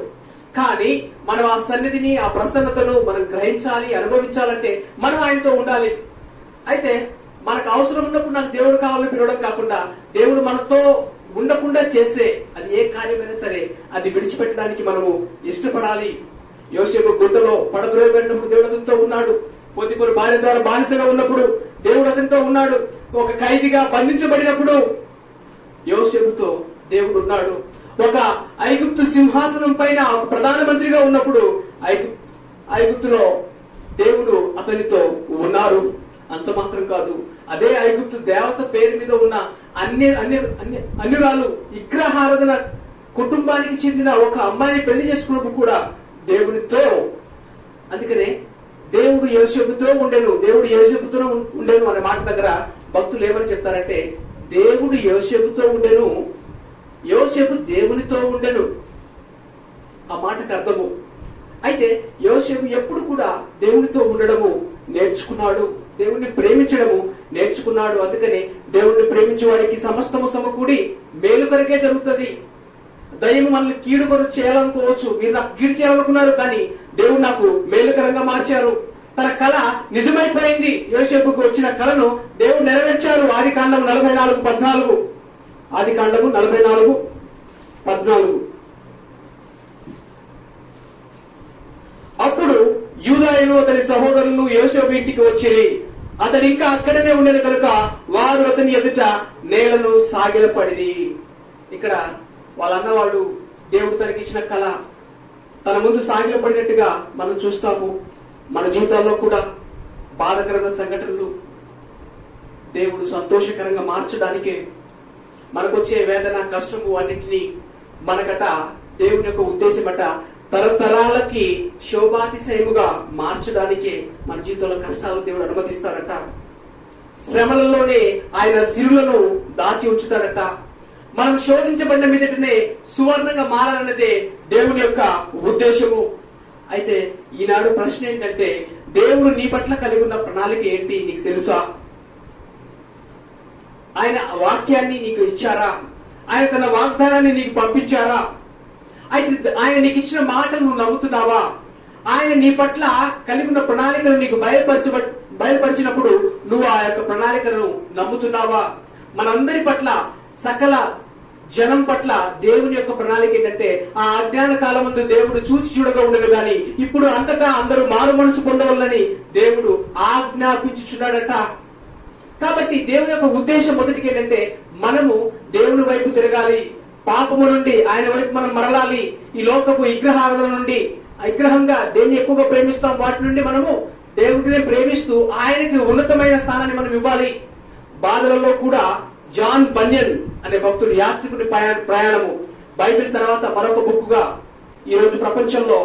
A: కానీ మనం ఆ సన్నిధిని, ఆ ప్రసన్నతను మనం గ్రహించాలి, అనుభవించాలంటే మనం ఆయనతో ఉండాలి. అయితే మనకు అవసరం ఉన్నప్పుడు నాకు దేవుడు కావాలని పిలవడం కాకుండా, దేవుడు మనతో ఉండకుండా చేసే అది ఏ కార్యమైనా సరే అది విడిచిపెట్టడానికి మనము ఇష్టపడాలి. యోసేపు గుడ్డలో పడద్రోయబడినప్పుడు దేవుడు అతనితో ఉన్నాడు. పోతీఫరు భార్య ద్వారా బానిసగా ఉన్నప్పుడు దేవుడు అతనితో ఉన్నాడు. ఒక ఖైదీగా బంధించబడినప్పుడు యోసేపుతో దేవుడు ఉన్నాడు. ఒక ఐగుప్తు సింహాసనం పైన ఒక ప్రధానమంత్రిగా ఉన్నప్పుడు ఐగుప్తులో దేవుడు అతనితో ఉన్నారు. అంత మాత్రం కాదు, అదే ఐగుప్తు దేవత పేరు మీద ఉన్న అన్యురాలు విగ్రహారాధన కుటుంబానికి చెందిన ఒక అమ్మాయిని పెళ్లి చేసుకున్నప్పుడు కూడా దేవునితో. అందుకనే దేవుడు యోసేపుతో ఉండెను, దేవుడు యోసేపుతో ఉండెను అనే మాట దగ్గర భక్తులు ఏమని చెప్తారంటే, దేవుడు యోసేపుతో ఉండెను, యోసేపు దేవునితో ఉండెను. ఆ మాటకు అర్థము. అయితే యోసేపు ఎప్పుడు కూడా దేవునితో ఉండడము నేర్చుకున్నాడు, దేవుణ్ణి ప్రేమించడము నేర్చుకున్నాడు. అందుకనే దేవుణ్ణి ప్రేమించే వాడికి సమస్తము సమకూడి మేలు కొరకే జరుగుతుంది. దయ్యం మనల్ని కీడు కొరకు చేయాలనుకోవచ్చు. మీరు నాకు కీడు చేయాలనుకున్నారు, కానీ దేవుడు నాకు మేలుకరంగా మార్చారు. తన కళ నిజమైపోయింది. యోసేపుకు వచ్చిన కళను దేవుడు నెరవేర్చారు. ఆదికాండము 44:14. ఆదికాండము 44:14. అప్పుడు యూదాయును అతని సహోదరులు యోసేపు ఇంటికి వచ్చిరి. అతను ఇంకా అక్కడనే ఉండేది కనుక వారు అతని ఎదుట నేలను సాగిలపడిరి. ఇక్కడ వాళ్ళన్న వాళ్ళు దేవుడు తనకిచ్చిన కళ తన ముందు సాగిలపడినట్టుగా మనం చూస్తాము. మన జీవితాల్లో కూడా బాధకరమైన సంఘటనలు దేవుడు సంతోషకరంగా మార్చడానికే, మనకొచ్చే వేదన కష్టము అన్నింటినీ మనకట దేవుని యొక్క ఉద్దేశమట తరతరాలకి శోభాతిశయముగా మార్చడానికే మన జీవితంలో కష్టాలు దేవుడు అనుమతిస్తాడట. శ్రమలలోనే ఆయన సిరులను దాచి ఉంచుతాడట. మనం శోధించబడిన మీదటనే సువర్ణంగా మారాలన్నదే దేవుని యొక్క ఉద్దేశము. అయితే ఈనాడు ప్రశ్న ఏంటంటే, దేవుడు నీ పట్ల కలిగి ఉన్న ప్రణాళిక ఏంటి నీకు తెలుసా? ఆయన వాక్యాన్ని నీకు ఇచ్చారా? ఆయన తన వాగ్దానాన్ని నీకు పంపించారా? అయితే ఆయన నీకు ఇచ్చిన మాటలు నువ్వు నమ్ముతున్నావా? ఆయన నీ పట్ల కలిగి ఉన్న ప్రణాళికను నీకు బయలుపరిచినప్పుడు నువ్వు ఆ యొక్క ప్రణాళికను నమ్ముతున్నావా? మనందరి పట్ల, సకల జనం పట్ల దేవుని యొక్క ప్రణాళిక ఏంటంటే, ఆ అజ్ఞాన కాలం ముందు దేవుడు చూచి చూడగా ఉండదు, కానీ ఇప్పుడు అంతటా అందరూ మారు మనసు పొందవాలని దేవుడు ఆజ్ఞాపించుచున్నాడట. కాబట్టి దేవుని యొక్క ఉద్దేశం మొదటికి ఏంటంటే, మనము దేవుని వైపు తిరగాలి. పాపము నుండి ఆయన వైపు మనం మరలాలి. ఈ లోకపు విగ్రహాల నుండి, విగ్రహంగా దేన్ని ఎక్కువగా ప్రేమిస్తాం వాటి నుండి మనము దేవుడిని ప్రేమిస్తూ ఆయనకి ఉన్నతమైన స్థానాన్ని మనం ఇవ్వాలి. బాధలలో కూడా జాన్ బన్యన్ అనే భక్తుడు యాత్రికుని ప్రయాణము బైబిల్ తర్వాత మరొక బుక్ గా ఈ రోజు ప్రపంచంలో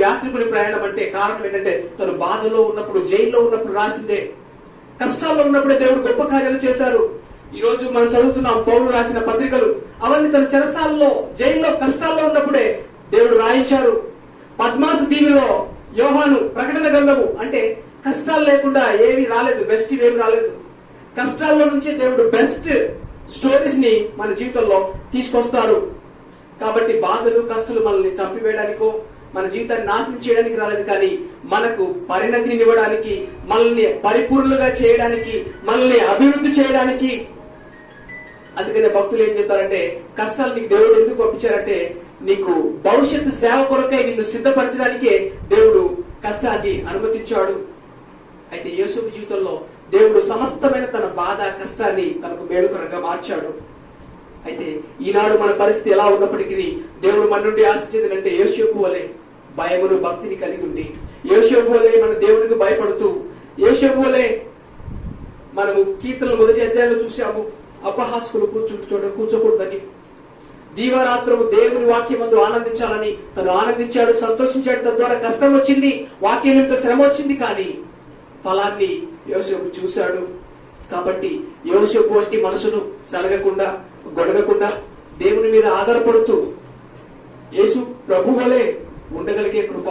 A: యాత్రికుని ప్రయాణం అంటే కారణం ఏంటంటే, తను బాధలో ఉన్నప్పుడు, జైల్లో ఉన్నప్పుడు రాసిందే. కష్టాల్లో ఉన్నప్పుడే దేవుడు గొప్ప కార్యాలు చేశారు. ఈ రోజు మనం చదువుతున్నాం పౌలు రాసిన పత్రికలు, అవన్నీ తన చెరసాలలో, జైల్లో, కష్టాల్లో ఉన్నప్పుడే దేవుడు రాయించారు. పద్మాసు దీవిలో యోహాను ప్రకటన గ్రంథము అంటే కష్టాలు లేకుండా ఏమీ రాలేదు, బెస్ట్ ఏమి రాలేదు. కష్టాల్లో నుంచి దేవుడు బెస్ట్ స్టోరీస్ ని మన జీవితంలో తీసుకొస్తారు. కాబట్టి బాధలు, కష్టాలు మనల్ని చంపివేయడానికో మన జీవితాన్ని నాశనం చేయడానికి రాలేదు, కానీ మనకు పరిణతిని ఇవ్వడానికి, మనల్ని పరిపూర్ణులుగా చేయడానికి, మనల్ని అభివృద్ధి చేయడానికి. అందుకనే భక్తులు ఏం చెప్తారంటే, కష్టాలు నీకు దేవుడు ఎందుకు పంపించారంటే, నీకు భవిష్యత్తు సేవ కొరకై నిన్ను సిద్ధపరచడానికే దేవుడు కష్టాన్ని అనుమతించాడు. అయితే యేసు జీవితంలో దేవుడు సమస్తమైన తన బాధ, కష్టాన్ని తనకు మేలుకరంగా మార్చాడు. అయితే ఈనాడు మన పరిస్థితి ఎలా ఉన్నప్పటికీ దేవుడు మన నుండి ఆశించేదంటే, యోసేపు వలె భయమును, భక్తిని కలిగి ఉండి, యోసేపు వలె మన దేవునికి భయపడుతూ, యోసేపు వలె మనము కీర్తనలు మొదటి అధ్యాయంలో చూసాము, అపహాస్కులు కూర్చోకూడదని, దీవారాత్రము దేవుని వాక్యమందు ఆనందించాలని తను ఆనందించాడు, సంతోషించాడు. తద్వారా కష్టం వచ్చింది, వాక్యం యొక్క శ్రమ వచ్చింది, కానీ ఫలాన్ని యోసేపు చూశాడు. కాబట్టి యోసేపు వంటి మనసును సలగకుండా, గొడగకుండా, దేవుని మీద ఆధారపడుతూ యేసు ప్రభు వలె ఉండగలిగే కృప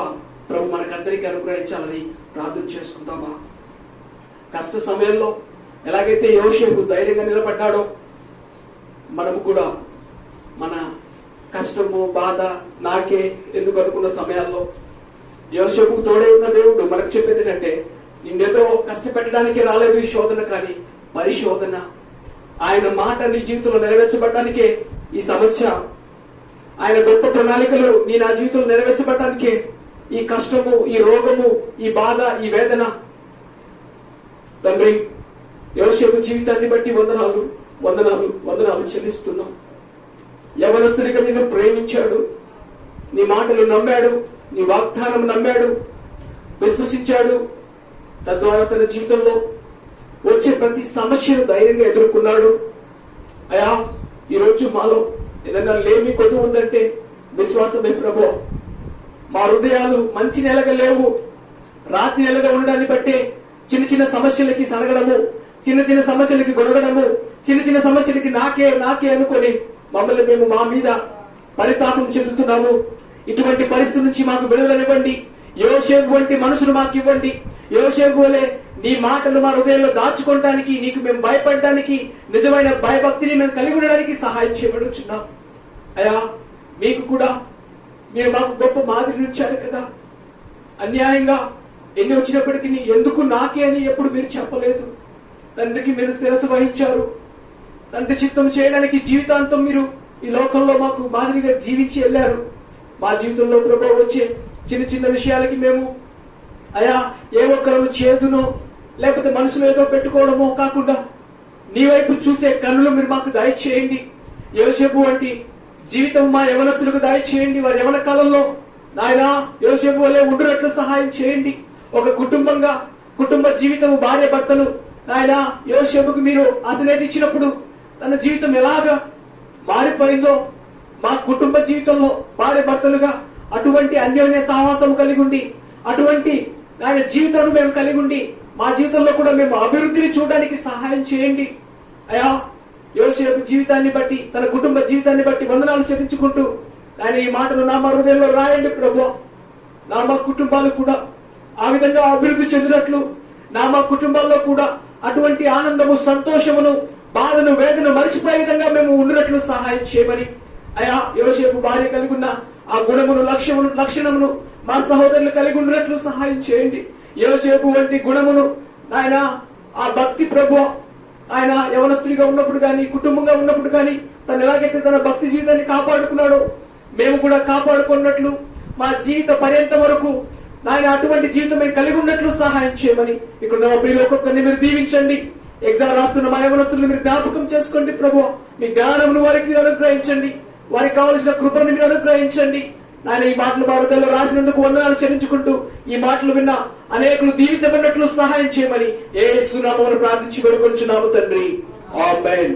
A: ప్రభు మనకందరికీ అనుగ్రహించాలని ప్రార్థన చేసుకుందామా? కష్ట సమయంలో ఎలాగైతే యోసేపు ధైర్యంగా నిలబడ్డాడో, మనము కూడా మన కష్టము, బాధ నాకే ఎందుకు అనుకున్న సమయాల్లో యోసేపుకు తోడే ఉన్న దేవుడు మనకు చెప్పేది ఏంటంటే, నిన్నేదో కష్టపెట్టడానికి రాలేదు ఈ శోధన, కానీ పరిశోధన. ఆయన మాట నీ జీవితంలో నెరవేర్చబడడానికే ఈ సమస్య. ఆయన గొప్ప ప్రణాళికలు నా జీవితంలో నెరవేర్చబడడానికే ఈ కష్టము, ఈ రోగము, ఈ బాధ, ఈ వేదన. తండ్రి, యోసేపు జీవితాన్ని బట్టి వందనాలు వందనాలు వందనాలు చెల్లిస్తున్నాం. యవనస్తునిగా నిన్ను ప్రేమించాడు, నీ మాటలు నమ్మాడు, నీ వాగ్దానం నమ్మాడు, విశ్వసించాడు. తద్వారా తన జీవితంలో వచ్చే ప్రతి సమస్యను ధైర్యంగా ఎదుర్కొన్నాడు. అయ్యా, ఈరోజు మాలో ఏదైనా లేమి కొద్దు ఉందంటే విశ్వాసమే ప్రభు. మా హృదయాలు మంచి నెలగా లేవు, రాత్రి నెలగా ఉండడాన్ని బట్టే చిన్న చిన్న సమస్యలకి సనగడము, చిన్న చిన్న సమస్యలకి గొడవడము, చిన్న చిన్న సమస్యలకి నాకే నాకే అనుకొని మమ్మల్ని మేము మా మీద పరితాపం చెందుతున్నాము. ఇటువంటి పరిస్థితి నుంచి మాకు విడుదలనివ్వండి. యోసేపు వంటి మనసును మాకు ఇవ్వండి. యోసేపు వలె నీ మాటలు మా హృదయంలో దాచుకోవడానికి, నీకు మేము భయపడడానికి, నిజమైన భయభక్తిని మేము కలిగి ఉండడానికి సహాయం చేయబడుచున్నాం. అయ్యా, మీకు కూడా మీరు మాకు గొప్ప మాదిరి ఇచ్చారు కదా. అన్యాయంగా ఎన్ని వచ్చినప్పటికీ ఎందుకు నాకే అని ఎప్పుడు మీరు చెప్పలేదు. తండ్రికి మీరు శిరస్సు వహించారు. తండ్రి చిత్తం చేయడానికి జీవితాంతం మీరు ఈ లోకంలో మాకు మాదిరిగా జీవించి వెళ్ళారు. మా జీవితంలో ప్రభు వచ్చే చిన్న చిన్న విషయాలకి మేము అయా ఏ ఒక్కరు చేదునో లేకపోతే మనసులో ఏదో పెట్టుకోవడమో కాకుండా నీ వైపు చూసే కన్నులు మీరు మాకు దయచేయండి. యోసేపు వంటి జీవితం మా యవనస్తులకు దయచేయండి. వారి యవన కాలంలో నాయన యోసేపు వల్లే ఉండునట్లు సహాయం చేయండి. ఒక కుటుంబంగా కుటుంబ జీవితం, భార్య భర్తలు నాయన యోసేపుకు మీరు అసలేది ఇచ్చినప్పుడు తన జీవితం ఎలాగా మారిపోయిందో మా కుటుంబ జీవితంలో భార్య భర్తలుగా అటువంటి అన్యోన్య సహవాసం కలిగి ఉండి, అటువంటి ఆయన జీవితాన్ని మేము కలిగి ఉండి మా జీవితంలో కూడా మేము అభివృద్ధిని చూడడానికి సహాయం చేయండి. అయ్యా, యోసేపు జీవితాన్ని బట్టి, తన కుటుంబ జీవితాన్ని బట్టి వందనాలు చెల్లించుకుంటూ ఆయన ఈ మాటను నా మా హృదయంలో రాయండి ప్రభు. నా మా కుటుంబాలు కూడా ఆ విధంగా అభివృద్ధి చెందినట్లు, నా మా కుటుంబాల్లో కూడా అటువంటి ఆనందము, సంతోషమును, బాధను, వేదను మరిచిపోయే విధంగా మేము ఉండినట్లు సహాయం చేయమని అయ్యా, యోసేపు భార్య కలిగి ఉన్న ఆ గుణమును, లక్షణమును మా సహోదరులు కలిగి ఉండినట్లు సహాయం చేయండి. యోసేపు వంటి గుణమును ఆయన ఆ భక్తి ప్రభు ఆయన యవనస్తుడిగా ఉన్నప్పుడు కానీ, కుటుంబంగా ఉన్నప్పుడు కానీ తను ఎలాగైతే తన భక్తి జీవితాన్ని కాపాడుకున్నాడో మేము కూడా కాపాడుకున్నట్లు మా జీవిత పర్యంతం వరకు నాయన అటువంటి జీవితం మేము కలిగి ఉన్నట్లు సహాయం చేయమని ఇక్కడ మా ప్రియులు ఒక్కొక్కరిని మీరు దీవించండి. ఎగ్జామ్ రాస్తున్న మా యవనస్తులను మీరు జ్ఞాపకం చేసుకోండి ప్రభు. మీ జ్ఞానమును వారికి మీరు అనుగ్రహించండి. వారికి కావలసిన కృపను మీరు అనుగ్రహించండి. నాయన ఈ మాటలు మా హృదయంలో రాసినందుకు వందనాలు చెల్లించుకుంటూ ఈ మాటలు విన్న అనేకులు దీవించబడినట్లు సహాయం చేయమని యేసు నామమున ప్రార్థించి వేడుకొంచున్నాము తండ్రి. ఆమేన్.